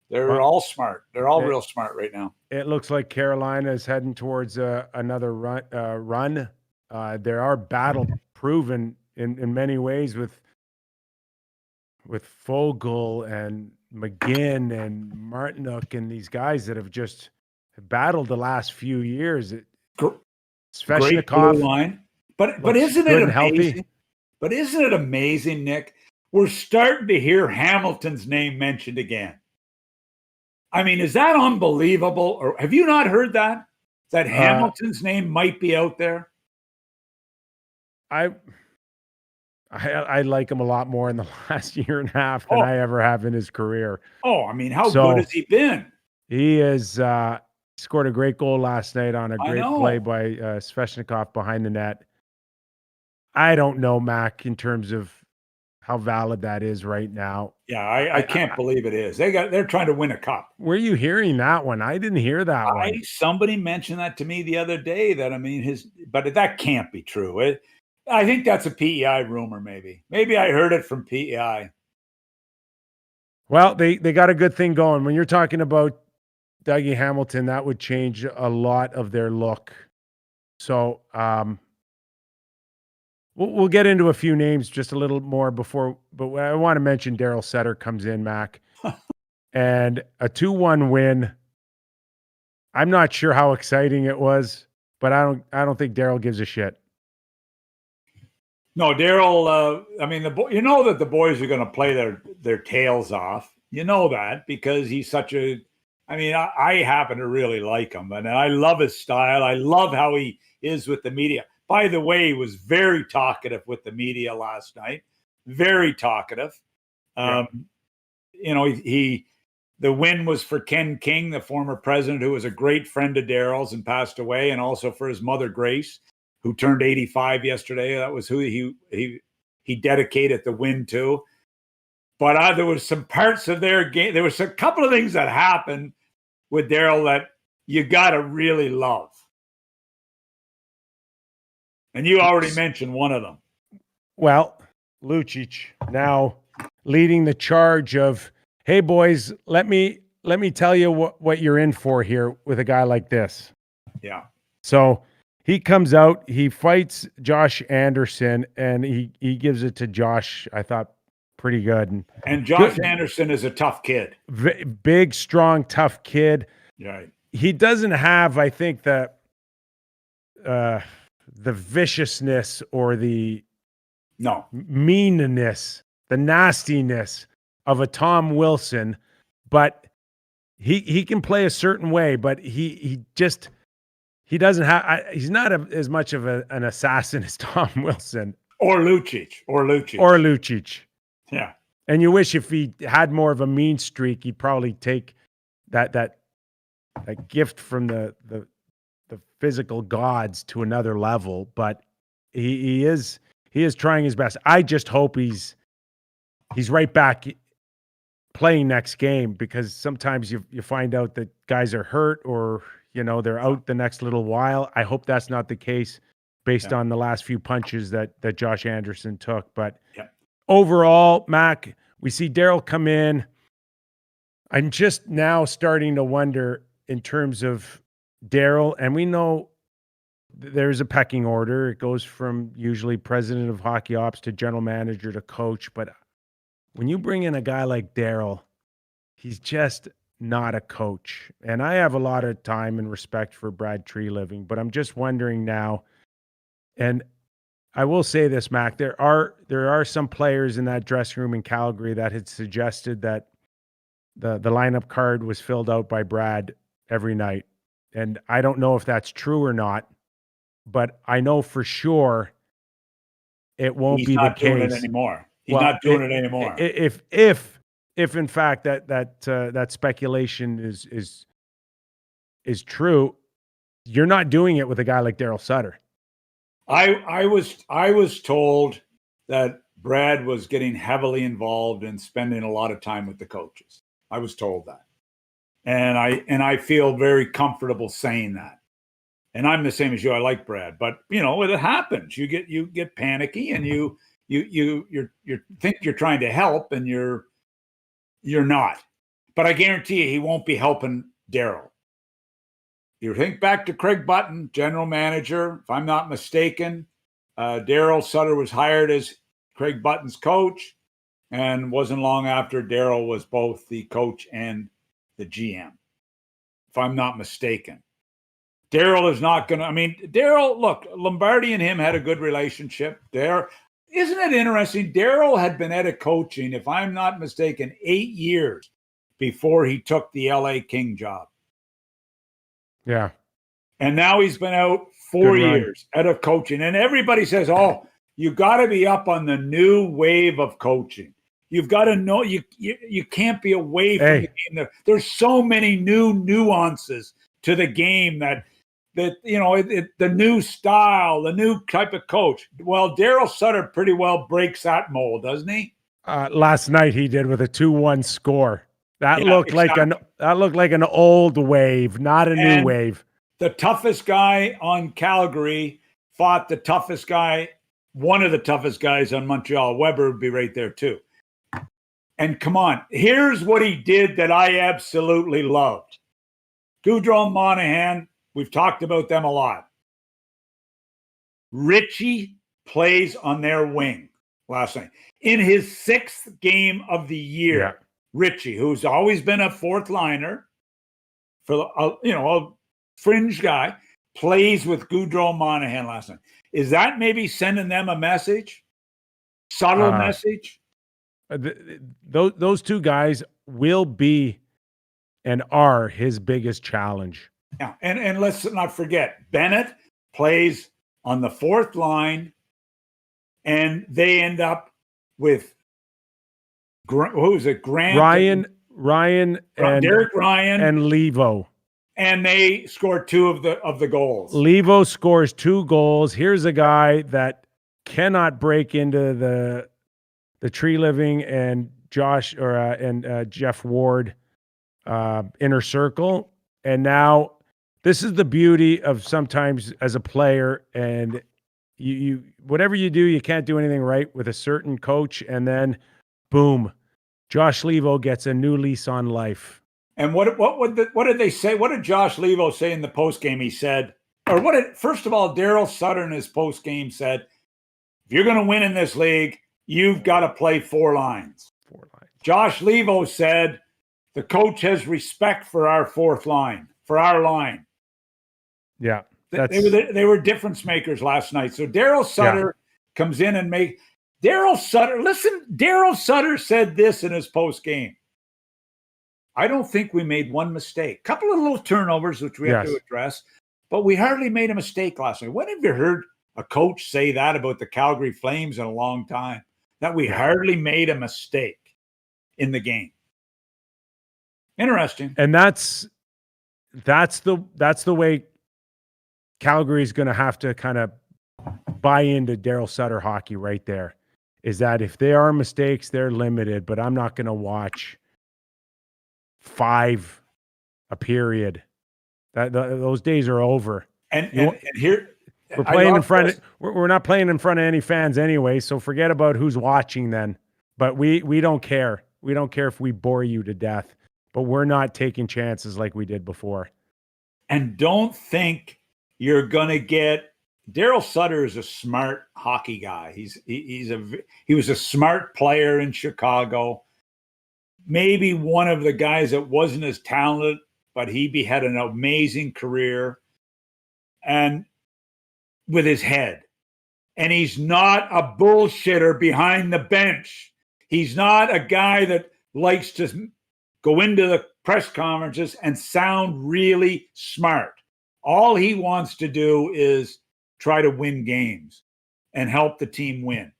Speaker 2: they're all smart. They're all real smart right now.
Speaker 1: It looks like Carolina is heading towards another run. There are battle proven in many ways with Fogle and McGinn and Martinook and these guys that have just battled the last few years.
Speaker 2: Great blue line. But isn't it amazing?
Speaker 1: Healthy.
Speaker 2: But isn't it amazing, Nick? We're starting to hear Hamilton's name mentioned again. I mean, is that unbelievable? Or have you not heard that? That Hamilton's name might be out there?
Speaker 1: I like him a lot more in the last year and a half than I ever have in his career.
Speaker 2: Oh, I mean, how good has he been?
Speaker 1: He is scored a great goal last night on a great play by Svechnikov behind the net. I don't know, Mac, in terms of how valid that is right now.
Speaker 2: Yeah, I can't believe it is. They're trying to win a cup.
Speaker 1: Were you hearing that one? I didn't hear that one.
Speaker 2: Somebody mentioned that to me the other day. But that can't be true. I think that's a PEI rumor. Maybe I heard it from PEI.
Speaker 1: Well, they got a good thing going. When you're talking about Dougie Hamilton, that would change a lot of their look. So we'll get into a few names just a little more before, but I want to mention Daryl Sutter comes in, Mac, and a 2-1 win. I'm not sure how exciting it was, but I don't think Daryl gives a shit.
Speaker 2: No, Daryl. I mean, that the boys are going to play their tails off. You know that because he's such a. I mean, I happen to really like him, and I love his style. I love how he is with the media. By the way, he was very talkative with the media last night. Very talkative.
Speaker 1: Yeah.
Speaker 2: The win was for Ken King, the former president, who was a great friend of Daryl's and passed away, and also for his mother, Grace, who turned 85 yesterday. That was who he dedicated the win to. But there was some parts of their game. There was a couple of things that happened with Daryl that you got to really love. And you already mentioned one of them.
Speaker 1: Well, Lucic now leading the charge of, hey, boys, let me tell you what you're in for here with a guy like this.
Speaker 2: Yeah.
Speaker 1: So he comes out, he fights Josh Anderson, and he gives it to Josh, I thought, pretty good.
Speaker 2: And Josh Anderson is a tough kid.
Speaker 1: Big, strong, tough kid.
Speaker 2: Right.
Speaker 1: He doesn't have, I think, the viciousness or the meanness, the nastiness of a Tom Wilson, but he can play a certain way, but he doesn't have, he's not as much of an assassin as Tom Wilson.
Speaker 2: Or Lucic. Yeah.
Speaker 1: And you wish if he had more of a mean streak, he'd probably take that gift from the physical gods to another level, but he is trying his best. I just hope he's right back playing next game, because sometimes you find out that guys are hurt or they're out the next little while. I hope that's not the case based on the last few punches that Josh Anderson took. But overall, Mac, we see Daryl come in. I'm just now starting to wonder in terms of Daryl, and we know there's a pecking order. It goes from usually president of hockey ops to general manager to coach. But when you bring in a guy like Daryl, he's just not a coach. And I have a lot of time and respect for Brad Treliving, but I'm just wondering now, and I will say this, Mac, there are some players in that dressing room in Calgary that had suggested that the lineup card was filled out by Brad every night. And I don't know if that's true or not, but I know for sure it won't
Speaker 2: He's
Speaker 1: be the
Speaker 2: not doing it
Speaker 1: case
Speaker 2: anymore. He's not doing it anymore.
Speaker 1: If in fact that speculation is true, you're not doing it with a guy like Daryl Sutter.
Speaker 2: I was told that Brad was getting heavily involved and spending a lot of time with the coaches. I was told that. And I feel very comfortable saying that. And I'm the same as you. I like Brad, but it happens. You get panicky and you think you're trying to help and you're not. But I guarantee you he won't be helping Daryl. You think back to Craig Button, general manager, if I'm not mistaken, Daryl Sutter was hired as Craig Button's coach, and wasn't long after Daryl was both the coach and the GM, if I'm not mistaken. Daryl is not going to, Daryl, look, Lombardi and him had a good relationship there. Isn't it interesting? Daryl had been out of coaching, if I'm not mistaken, 8 years before he took the LA King job.
Speaker 1: Yeah.
Speaker 2: And now he's been out 4 years out of coaching. And everybody says, oh, you got to be up on the new wave of coaching. You've got to know you can't be away from the game. There's so many new nuances to the game that the new style, the new type of coach. Well, Daryl Sutter pretty well breaks that mold, doesn't he?
Speaker 1: Last night he did with a 2-1 score. That looked like an old wave, not a new wave.
Speaker 2: The toughest guy on Calgary fought the toughest guy, one of the toughest guys on Montreal. Weber would be right there too. And come on, here's what he did that I absolutely loved. Gaudreau and Monahan, we've talked about them a lot. Richie plays on their wing last night. In his 6th game of the year, Richie, who's always been a fourth liner, for a fringe guy, plays with Gaudreau and Monahan last night. Is that maybe sending them a message? Subtle message?
Speaker 1: Those two guys will be and are his biggest challenge.
Speaker 2: Yeah, and let's not forget, Bennett plays on the 4th line, and they end up with who's it?
Speaker 1: Ryan and
Speaker 2: Derek Ryan
Speaker 1: and Levo.
Speaker 2: And they scored 2 of the goals.
Speaker 1: Levo scores 2 goals. Here's a guy that cannot break into the Treliving and Josh and Jeff Ward inner circle. And now this is the beauty of sometimes as a player, and you whatever you do, you can't do anything right with a certain coach, and then boom, Josh Levo gets a new lease on life.
Speaker 2: And what did they say? What did Josh Levo say in the postgame? He said, first of all, Daryl Sutter in his postgame said, if you're going to win in this league, you've got to play 4 lines.
Speaker 1: 4 lines.
Speaker 2: Josh Levo said, the coach has respect for our 4th line, for our line.
Speaker 1: Yeah.
Speaker 2: They were difference makers last night. So Daryl Sutter comes in and Daryl Sutter said this in his postgame. I don't think we made one mistake. A couple of little turnovers, which we have to address, but we hardly made a mistake last night. When have you heard a coach say that about the Calgary Flames in a long time? That we hardly made a mistake in the game. Interesting.
Speaker 1: And that's the way Calgary's going to have to kind of buy into Daryl Sutter hockey right there, is that if there are mistakes, they're limited, but I'm not going to watch 5 a period. Those days are over.
Speaker 2: And here
Speaker 1: we're playing in front of, we're not playing in front of any fans anyway, so forget about who's watching then. But we don't care. We don't care if we bore you to death, but we're not taking chances like we did before.
Speaker 2: And don't think you're going to get Daryl Sutter is a smart hockey guy. He was a smart player in Chicago. maybe one of the guys that wasn't as talented, but he had an amazing career and with his head. And he's not a bullshitter behind the bench. He's not a guy that likes to go into the press conferences and sound really smart. All he wants to do is try to win games and help the team win.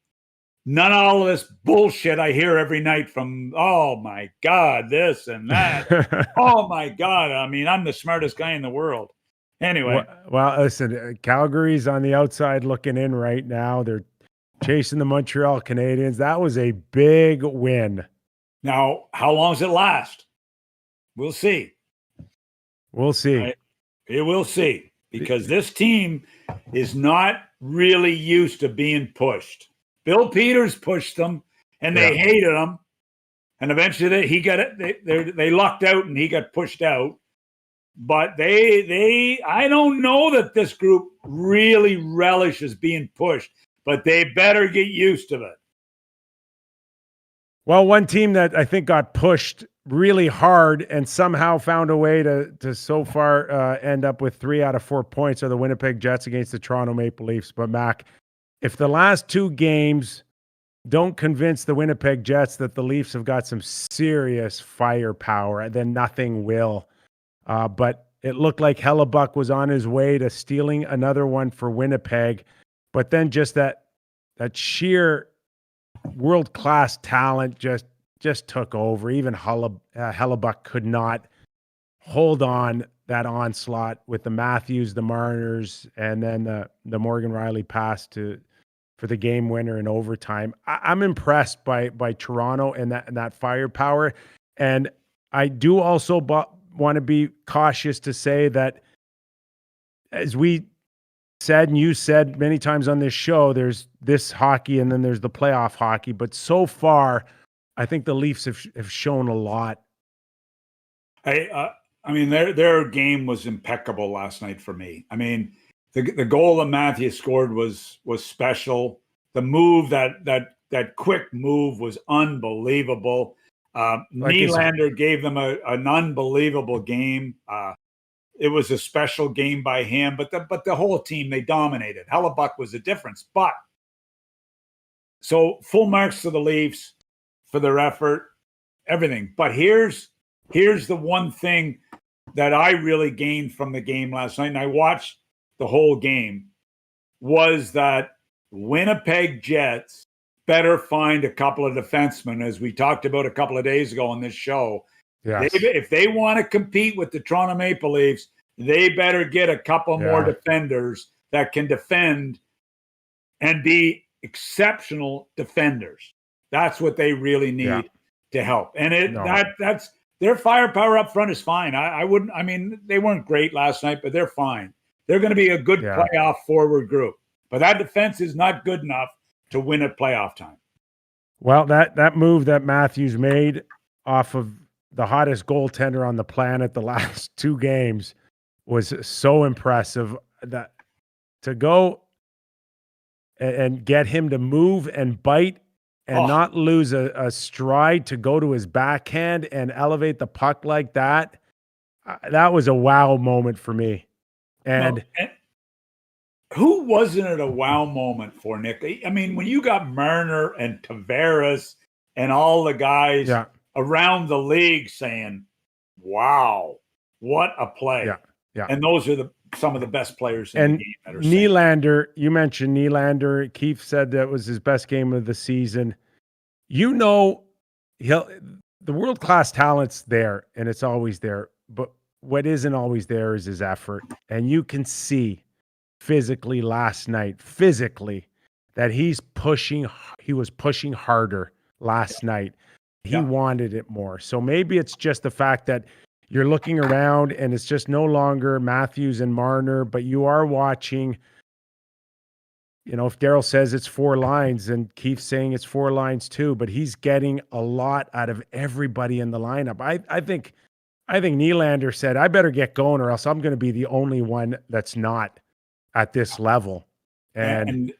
Speaker 2: None of all of this bullshit I hear every night from, oh my God, this and that. Oh my God. I mean, I'm the smartest guy in the world. Anyway.
Speaker 1: Well, listen, Calgary's on the outside looking in right now. They're chasing the Montreal Canadiens. That was a big win.
Speaker 2: Now, how long does it last? We'll see.
Speaker 1: We'll see.
Speaker 2: We'll see. Because this team is not really used to being pushed. Bill Peters pushed them, and they hated him. And eventually they lucked out, and he got pushed out. But I don't know that this group really relishes being pushed, but they better get used to it.
Speaker 1: Well, one team that I think got pushed really hard and somehow found a way to so far end up with 3 out of 4 points are the Winnipeg Jets against the Toronto Maple Leafs. But Mac, if the last 2 games don't convince the Winnipeg Jets that the Leafs have got some serious firepower, then nothing will. But it looked like Hellebuck was on his way to stealing another one for Winnipeg. But then just that sheer world-class talent just took over. Even Hellebuck could not hold on that onslaught with the Matthews, the Marners, and then the Morgan Riley pass for the game winner in overtime. I'm impressed by Toronto and that firepower. And I do also want to be cautious to say that, as we said and you said many times on this show, there's this hockey and then there's the playoff hockey. But so far, I think the Leafs have shown a lot.
Speaker 2: I mean, their game was impeccable last night for me. I mean, the goal that Matthews scored was special. The move, that quick move was unbelievable. Nylander gave them an unbelievable game. It was a special game by him, but the whole team, they dominated. Hellebuck was the difference. But so full marks to the Leafs for their effort, everything. But here's the one thing that I really gained from the game last night, and I watched the whole game, was that Winnipeg Jets better find a couple of defensemen, as we talked about a couple of days ago on this show. Yes. If they want to compete with the Toronto Maple Leafs, they better get a couple more defenders that can defend and be exceptional defenders. That's what they really need to help. And that's their firepower up front is fine. I mean, they weren't great last night, but they're fine. They're going to be a good playoff forward group. But that defense is not good enough to win at playoff time.
Speaker 1: Well, that move that Matthews made off of the hottest goaltender on the planet the last 2 games was so impressive. That to go and get him to move and bite and not lose a stride, to go to his backhand and elevate the puck like that, that was a wow moment for me. And
Speaker 2: who wasn't it a wow moment for, Nick? I mean, when you got Marner and Tavares and all the guys around the league saying, wow, what a play.
Speaker 1: Yeah.
Speaker 2: And those are some of the best players in the game that are
Speaker 1: Nylander, you mentioned Nylander. Keith said that was his best game of the season. You know, the world-class talent's there, and it's always there. But what isn't always there is his effort. And you can see physically last night, that he was pushing harder last night. He wanted it more. So maybe it's just the fact that you're looking around and it's just no longer Matthews and Marner, but you are watching, if Daryl says it's 4 lines and Keith's saying it's 4 lines too, but he's getting a lot out of everybody in the lineup. I think Nylander said, I better get going or else I'm going to be the only one that's not at this level. And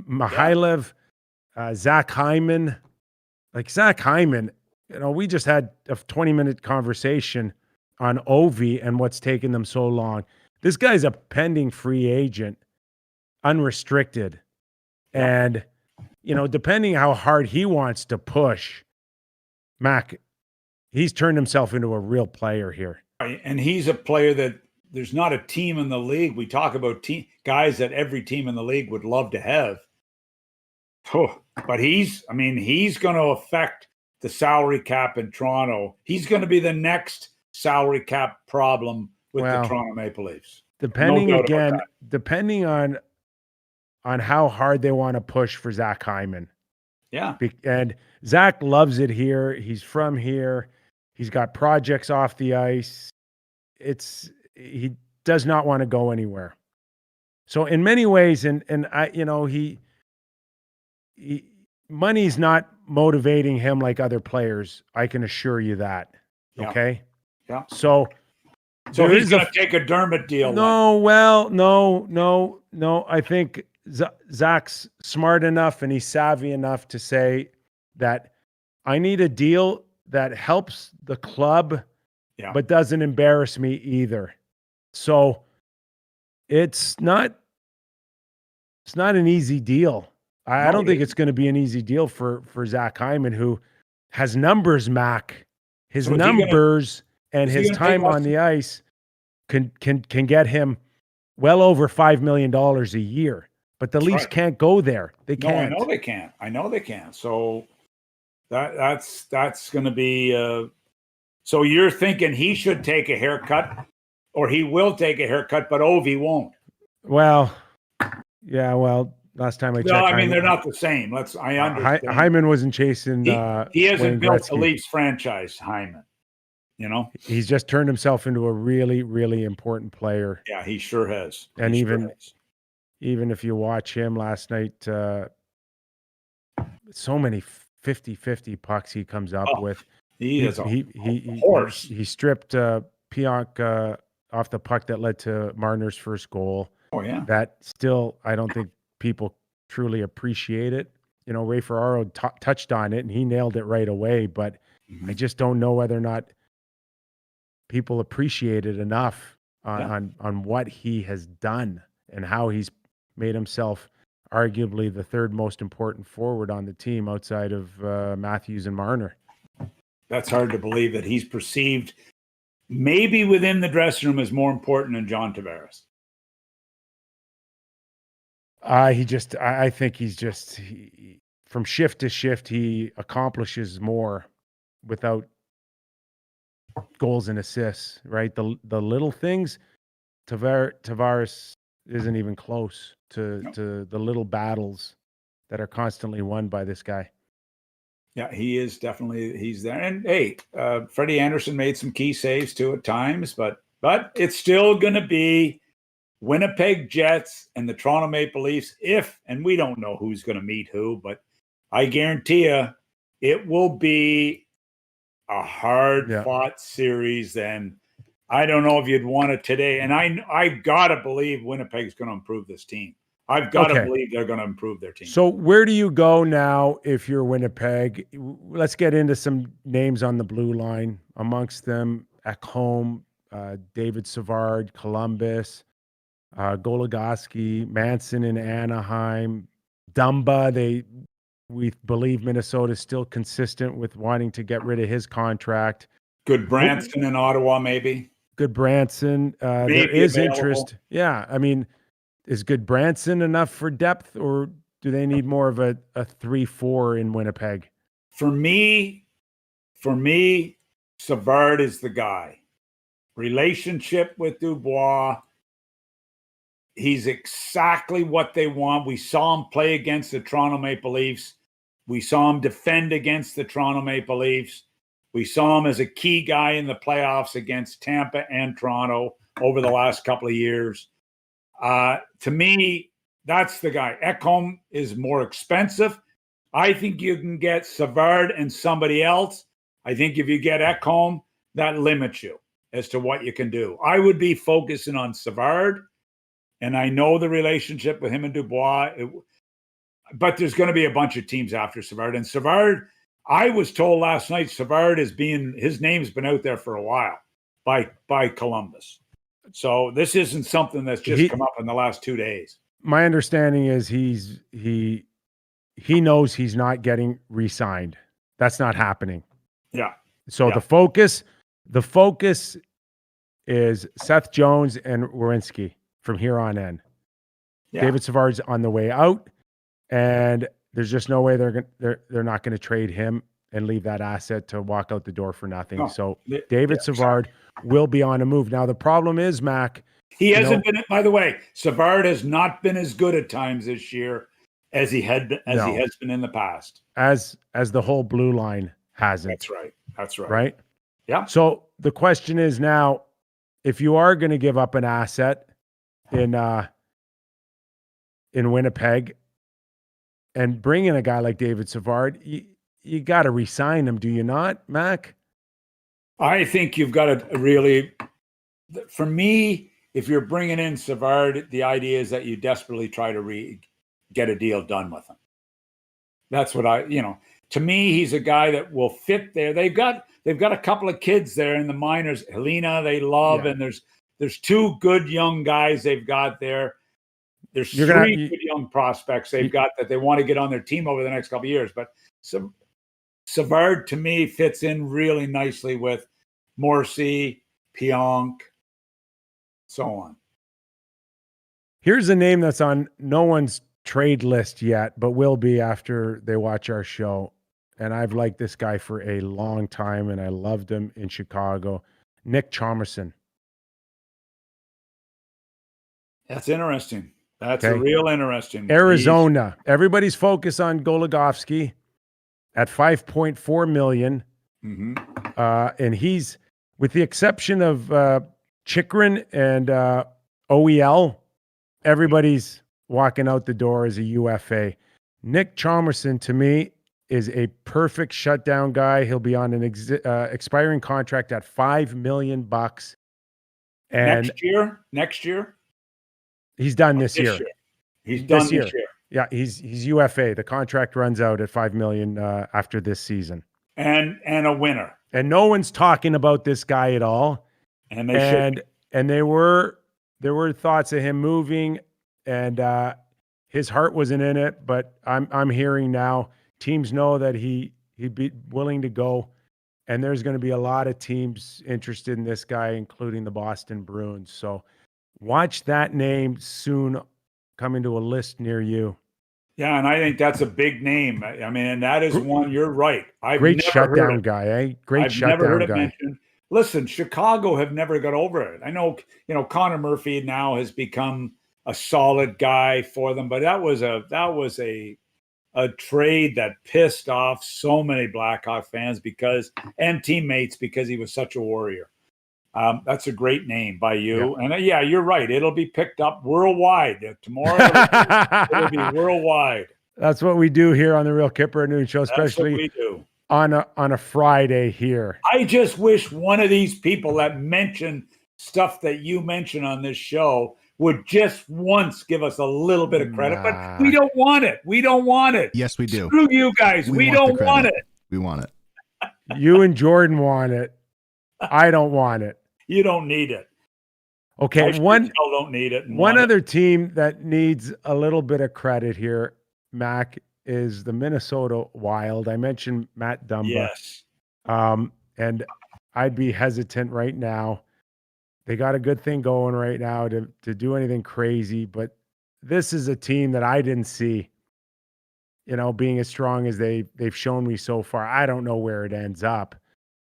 Speaker 1: Mihailoff, Zach Hyman, we just had a 20-minute conversation on Ovi and what's taken them so long. This guy's a pending free agent, unrestricted.
Speaker 2: Yeah.
Speaker 1: And, depending how hard he wants to push, Mac, he's turned himself into a real player here.
Speaker 2: Right. And he's a player that there's not a team in the league. We talk about guys that every team in the league would love to have. Oh, but he's going to affect the salary cap in Toronto. He's going to be the next salary cap problem with the Toronto Maple Leafs.
Speaker 1: Depending on how hard they want to push for Zach Hyman.
Speaker 2: Yeah.
Speaker 1: And Zach loves it here. He's from here. He's got projects off the ice. He does not want to go anywhere. So in many ways, and money's not motivating him like other players. I can assure you that.
Speaker 2: Yeah.
Speaker 1: Okay.
Speaker 2: Yeah.
Speaker 1: So
Speaker 2: he's going to take a Dermott deal.
Speaker 1: No. I think Zach's smart enough and he's savvy enough to say that I need a deal that helps the club, but doesn't embarrass me either. So it's not an easy deal. I don't think it's going to be an easy deal for Zach Hyman, who has numbers, Mac. His numbers and his time on the ice can get him well over $5 million a year. But the Leafs can't go there. They can't.
Speaker 2: No, I know they can't. So that's going to be. So you're thinking he should take a haircut, or he will take a haircut, but Ovi won't.
Speaker 1: Well, yeah. Well, last time I checked,
Speaker 2: no, I mean they're not the same. I understand.
Speaker 1: Hyman wasn't chasing.
Speaker 2: He hasn't
Speaker 1: Wayne
Speaker 2: built
Speaker 1: Gretzky.
Speaker 2: the Leafs franchise, Hyman.
Speaker 1: He's just turned himself into a really, really important player.
Speaker 2: Yeah, he sure has.
Speaker 1: And even if you watch him last night, so many 50-50 pucks he comes up with.
Speaker 2: He is a horse.
Speaker 1: He stripped Pionk off the puck that led to Marner's first goal.
Speaker 2: Oh, yeah.
Speaker 1: That still, I don't think people truly appreciate it. Ray Ferraro touched on it and he nailed it right away, but I just don't know whether or not people appreciate it enough on what he has done and how he's made himself arguably the third most important forward on the team outside of Matthews and Marner.
Speaker 2: That's hard to believe that he's perceived maybe within the dressing room as more important than John Tavares.
Speaker 1: I think from shift to shift, he accomplishes more without goals and assists, right? The little things, Tavares isn't even close to the little battles that are constantly won by this guy.
Speaker 2: Yeah, he is definitely, he's there. And hey, Freddie Anderson made some key saves too at times, but it's still going to be Winnipeg Jets and the Toronto Maple Leafs and we don't know who's going to meet who, but I guarantee you it will be a hard-fought series. And I don't know if you'd want it today. And I've got to believe Winnipeg's going to improve this team. I've got to believe they're going to improve their team.
Speaker 1: So where do you go now if you're Winnipeg? Let's get into some names on the blue line. Amongst them, Ekholm, David Savard, Columbus, Goligoski, Manson in Anaheim, Dumba. We believe Minnesota's still consistent with wanting to get rid of his contract.
Speaker 2: Good Branson in Ottawa, maybe.
Speaker 1: Good Branson. There is interest. Yeah, I mean, is Good Branson enough for depth, or do they need more of a 3-4 in Winnipeg?
Speaker 2: For me, Savard is the guy. Relationship with Dubois. He's exactly what they want. We saw him play against the Toronto Maple Leafs. We saw him defend against the Toronto Maple Leafs. We saw him as a key guy in the playoffs against Tampa and Toronto over the last couple of years. To me, that's the guy. Ekholm is more expensive. I think you can get Savard and somebody else. I think if you get Ekholm, that limits you as to what you can do. I would be focusing on Savard, and I know the relationship with him and Dubois. But there's going to be a bunch of teams after Savard. And Savard, I was told last night Savard his name's been out there for a while by Columbus. So this isn't something that's just come up in the last 2 days.
Speaker 1: My understanding is he knows he's not getting re-signed. That's not happening.
Speaker 2: Yeah.
Speaker 1: So the focus is Seth Jones and Werenski from here on in. Yeah. David Savard's on the way out, and there's just no way they're not going to trade him and leave that asset to walk out the door for nothing. No. So David Savard will be on a move. Now the problem is, Mac,
Speaker 2: he hasn't been. By the way, Savard has not been as good at times this year as he has been in the past.
Speaker 1: As the whole blue line hasn't.
Speaker 2: That's right.
Speaker 1: Right?
Speaker 2: Yeah.
Speaker 1: So the question is now, if you are going to give up an asset in Winnipeg and bring in a guy like David Savard, you got to re-sign him, do you not, Mac?
Speaker 2: I think you've got to really, for me, if you're bringing in Savard, the idea is that you desperately try to get a deal done with him. That's what to me, he's a guy that will fit there. They've got a couple of kids there in the minors. Helena, they love, and there's two good young guys they've got there. There's three good young prospects they've got that they want to get on their team over the next couple of years. But Savard, to me, fits in really nicely with Morrissey, Pionk, so on.
Speaker 1: Here's a name that's on no one's trade list yet, but will be after they watch our show. And I've liked this guy for a long time, and I loved him in Chicago. Nick Kypreos.
Speaker 2: That's interesting. That's a real interesting.
Speaker 1: Arizona. Everybody's focused on Goligoski at $5.4 million.
Speaker 2: Mm-hmm.
Speaker 1: And he's, with the exception of Chikrin and OEL, everybody's walking out the door as a UFA. Nick Kypreos, to me, is a perfect shutdown guy. He'll be on an expiring contract at $5 million. And
Speaker 2: next year.
Speaker 1: He's done this year.
Speaker 2: He's done this year.
Speaker 1: Yeah, he's UFA. The contract runs out at $5 million after this season.
Speaker 2: And a winner.
Speaker 1: And no one's talking about this guy at all.
Speaker 2: And they should.
Speaker 1: And there were thoughts of him moving, and his heart wasn't in it. But I'm hearing now teams know that he'd be willing to go, and there's going to be a lot of teams interested in this guy, including the Boston Bruins. So watch that name soon come into a list near you.
Speaker 2: Yeah, and I think that's a big name. I mean, and that is one, you're right.
Speaker 1: Great shutdown guy, eh? Great shutdown guy. Mentioned.
Speaker 2: Listen, Chicago have never got over it. I know, Connor Murphy now has become a solid guy for them, but that was a trade that pissed off so many Blackhawk fans and teammates because he was such a warrior. That's a great name by you. Yeah. And you're right. It'll be picked up worldwide. Tomorrow it'll be worldwide.
Speaker 1: That's what we do here on the Real Kyper Noon Show, especially on a Friday here.
Speaker 2: I just wish one of these people that mention stuff that you mention on this show would just once give us a little bit of credit. But we don't want it. We don't want it.
Speaker 3: Yes, we do.
Speaker 2: Screw you guys. We don't want it.
Speaker 3: We want it.
Speaker 1: You and Jordan want it. I don't want it.
Speaker 2: You don't need it.
Speaker 1: Okay,
Speaker 2: don't need it.
Speaker 1: One other team that needs a little bit of credit here, Mac, is the Minnesota Wild. I mentioned Matt Dumba.
Speaker 2: Yes.
Speaker 1: And I'd be hesitant right now. They got a good thing going right now to do anything crazy, but this is a team that I didn't see, being as strong as they've shown me so far. I don't know where it ends up,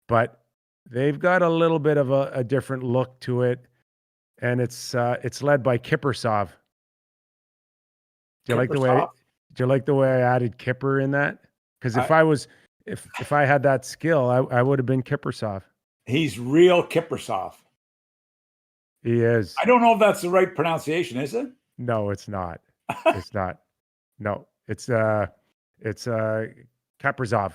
Speaker 1: but they've got a little bit of a different look to it, and it's led by Kypreos. Do you like the way I added Kyper in that? Because if I had that skill, I would have been Kypreos.
Speaker 2: He's real Kypreos.
Speaker 1: He is.
Speaker 2: I don't know if that's the right pronunciation, is it?
Speaker 1: No, it's not. It's not. No, it's Kaprizov.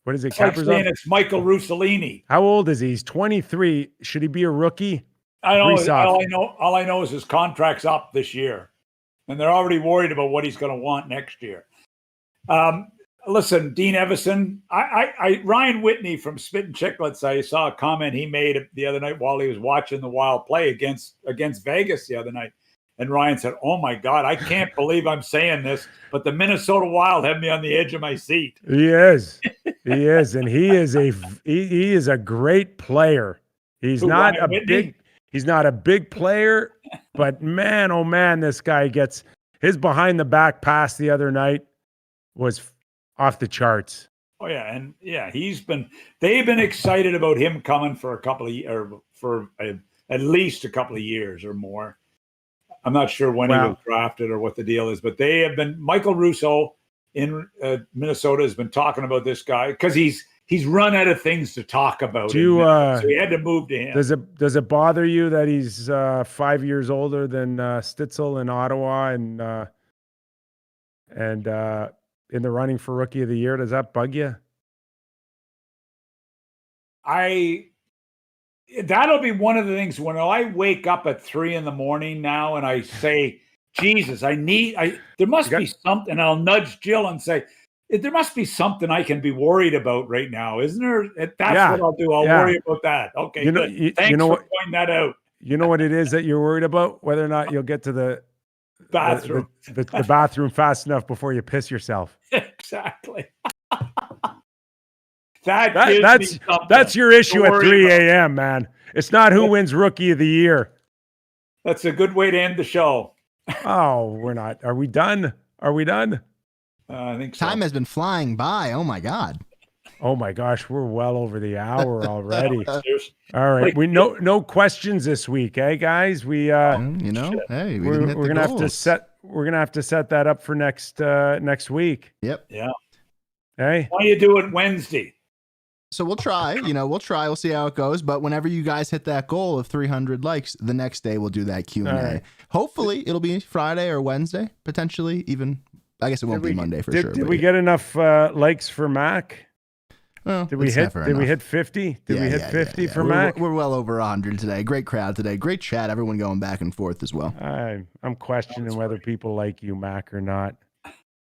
Speaker 1: What is it?
Speaker 2: Like saying it's Michael Russellini.
Speaker 1: How old is he? He's 23. Should he be a rookie?
Speaker 2: I don't know. All I know is his contract's up this year, and they're already worried about what he's going to want next year. Listen, Dean Evison, Ryan Whitney from Spit and Chicklets, I saw a comment he made the other night while he was watching the Wild play against Vegas the other night. And Ryan said, "Oh my God, I can't believe I'm saying this, but the Minnesota Wild have me on the edge of my seat."
Speaker 1: He is, and he is a great player. He's not a big player, but man, oh man, this guy gets his behind the back pass the other night was off the charts.
Speaker 2: Oh yeah, and yeah, they've been excited about him coming for at least a couple of years or more. I'm not sure when he was drafted or what the deal is, but they have been. Michael Russo in Minnesota has been talking about this guy because he's run out of things to talk about. So he had to move to him.
Speaker 1: Does it bother you that he's 5 years older than Stitzel in Ottawa and in the running for Rookie of the Year? Does that bug you?
Speaker 2: That'll be one of the things when I wake up at 3 a.m. now and I say, Jesus, there must be something. And I'll nudge Jill and say, there must be something I can be worried about right now, isn't there? That's what I'll do. I'll worry about that. Okay, good. Thanks for pointing that out.
Speaker 1: You know what it is that you're worried about? Whether or not you'll get to the
Speaker 2: bathroom,
Speaker 1: the bathroom fast enough before you piss yourself.
Speaker 2: Exactly. That's
Speaker 1: your issue at 3 a.m., man. It's not who wins Rookie of the Year.
Speaker 2: That's a good way to end the show.
Speaker 1: Oh, we're not. Are we done?
Speaker 2: I think so.
Speaker 3: Time has been flying by. Oh my God.
Speaker 1: Oh my gosh, we're well over the hour already. All right, we no questions this week, eh, guys? We
Speaker 3: hey,
Speaker 1: we're gonna have to set that up for next week.
Speaker 3: Yep.
Speaker 2: Yeah.
Speaker 1: Hey,
Speaker 2: why don't you do it Wednesday?
Speaker 3: So we'll try. We'll see how it goes. But whenever you guys hit that goal of 300 likes, the next day we'll do that Q&A.
Speaker 1: Right.
Speaker 3: Hopefully it'll be Friday or Wednesday, potentially even. I guess it won't be Monday for sure.
Speaker 1: Did we get enough likes for Mac?
Speaker 3: Well,
Speaker 1: did we hit 50? Did we hit 50 for Mac?
Speaker 3: We're well over 100 today. Great crowd today. Great chat. Everyone going back and forth as well.
Speaker 1: I'm questioning whether people like you, Mac, or not.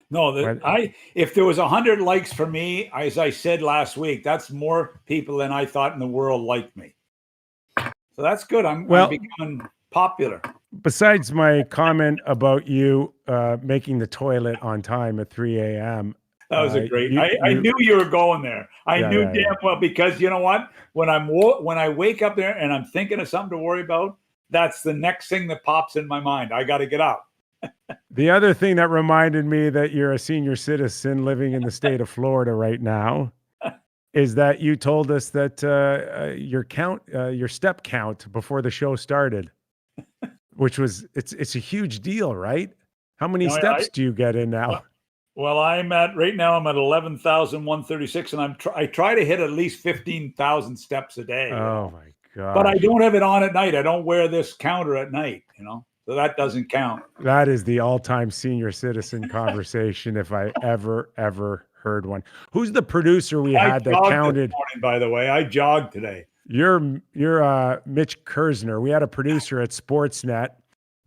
Speaker 2: No, if there was 100 likes for me, as I said last week, that's more people than I thought in the world liked me. So that's good. I'm becoming popular.
Speaker 1: Besides my comment about you making the toilet on time at 3 a.m.
Speaker 2: That was a great. I knew you were going there. I knew damn well, because you know what? When I wake up there and I'm thinking of something to worry about, that's the next thing that pops in my mind. I got to get up.
Speaker 1: The other thing that reminded me that you're a senior citizen living in the state of Florida right now is that you told us that your step count before the show started, which was it's a huge deal, right? How many steps do you get in now?
Speaker 2: Well, I'm at 11,136, and I try to hit at least 15,000 steps a day.
Speaker 1: Oh my God!
Speaker 2: But I don't have it on at night. I don't wear this counter at night, so that doesn't count.
Speaker 1: That is the all-time senior citizen conversation if I ever heard one. Who's the producer we had that counted?
Speaker 2: This morning, by the way, I jogged today.
Speaker 1: You're Mitch Kersner. We had a producer at Sportsnet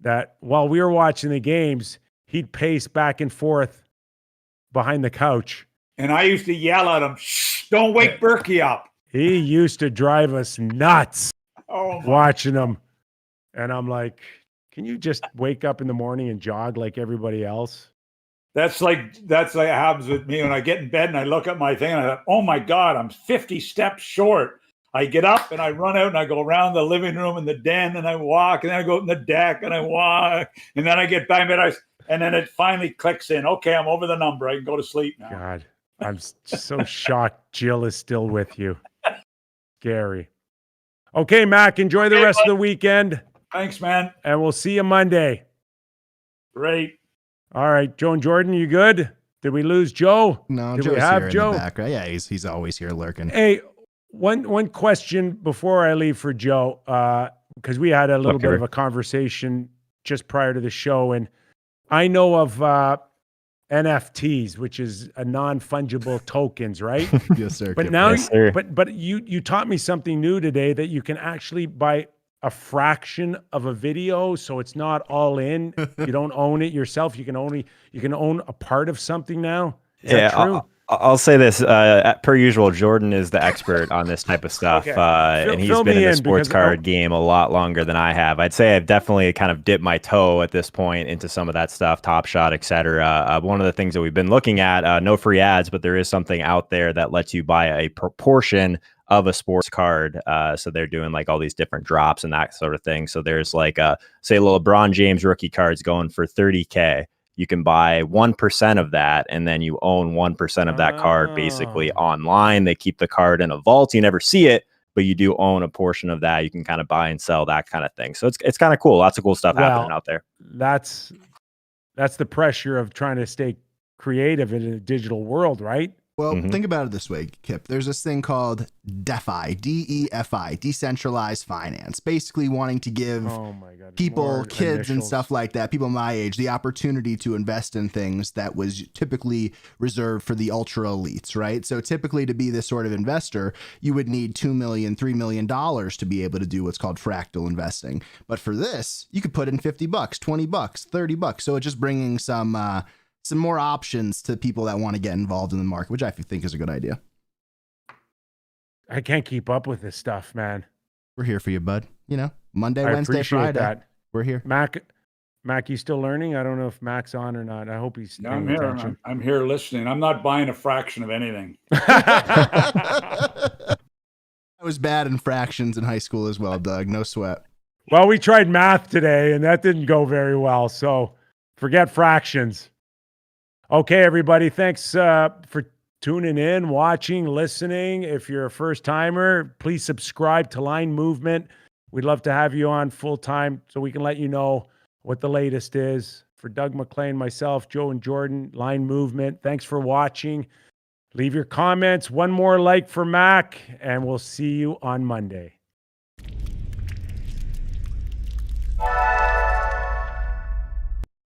Speaker 1: that while we were watching the games, he'd pace back and forth behind the couch.
Speaker 2: And I used to yell at him, "Shh, don't wake Berkey up."
Speaker 1: He used to drive us nuts watching him. And I'm like, can you just wake up in the morning and jog like everybody else?
Speaker 2: That's like happens with me when I get in bed and I look at my thing and I thought, oh my God, I'm 50 steps short. I get up and I run out and I go around the living room and the den and I walk and then I go out in the deck and I walk and then I get back in bed and then it finally clicks in. Okay, I'm over the number. I can go to sleep now.
Speaker 1: God, I'm so shocked Jill is still with you. Scary. Okay, Mac, enjoy the rest of the weekend.
Speaker 2: Thanks, man.
Speaker 1: And we'll see you Monday.
Speaker 2: Great.
Speaker 1: All right, Joe and Jordan, you good? Did we lose Joe?
Speaker 3: No,
Speaker 1: Did
Speaker 3: Joe's
Speaker 1: we have
Speaker 3: here
Speaker 1: Joe?
Speaker 3: In the back, right? Yeah, he's always here lurking.
Speaker 1: Hey, one question before I leave for Joe, because we had a little bit of a conversation just prior to the show, and I know of NFTs, which is a non-fungible tokens, right?
Speaker 3: Yes, sir.
Speaker 1: But now, but you taught me something new today, that you can actually buy a fraction of a video, so it's not all in. You don't own it yourself. You can own a part of something now. Is that true?
Speaker 4: I'll say this, per usual, Jordan is the expert on this type of stuff.
Speaker 1: Okay.
Speaker 4: And he's been in the sports card game a lot longer than I have. I'd say I've definitely kind of dipped my toe at this point into some of that stuff, Top Shot, etc. One of the things that we've been looking at, no free ads, but there is something out there that lets you buy a proportion of a sports card. So they're doing like all these different drops and that sort of thing. So there's like, say, LeBron James rookie cards going for $30K. You can buy 1% of that, and then you own 1% of that card basically online. They keep the card in a vault. You never see it, but you do own a portion of that. You can kind of buy and sell, that kind of thing. So it's kind of cool. Lots of cool stuff happening out there.
Speaker 1: That's the pressure of trying to stay creative in a digital world, right?
Speaker 3: Well, think about it this way, Kip. There's this thing called DeFi, DEFI, decentralized finance, basically wanting to give people, kids and stuff like that, people my age, the opportunity to invest in things that was typically reserved for the ultra elites, right? So typically to be this sort of investor, you would need $2 million, $3 million to be able to do what's called fractal investing. But for this, you could put in $50, $20, $30. So it's just bringing some more options to people that want to get involved in the market, which I think is a good idea.
Speaker 1: I can't keep up with this stuff, man.
Speaker 3: We're here for you, bud. You know, Monday, Wednesday, Friday. That. We're here.
Speaker 1: Mac, you still learning? I don't know if Mac's on or not. I hope he's.
Speaker 2: No, I'm here. I'm here listening. I'm not buying a fraction of anything.
Speaker 3: I was bad in fractions in high school as well, Doug. No sweat.
Speaker 1: Well, we tried math today, and that didn't go very well. So forget fractions. Okay, everybody. Thanks for tuning in, watching, listening. If you're a first timer, please subscribe to Line Movement. We'd love to have you on full time so we can let you know what the latest is. For Doug Maclean, myself, Joe and Jordan, Line Movement. Thanks for watching. Leave your comments. One more like for Mac, and we'll see you on Monday.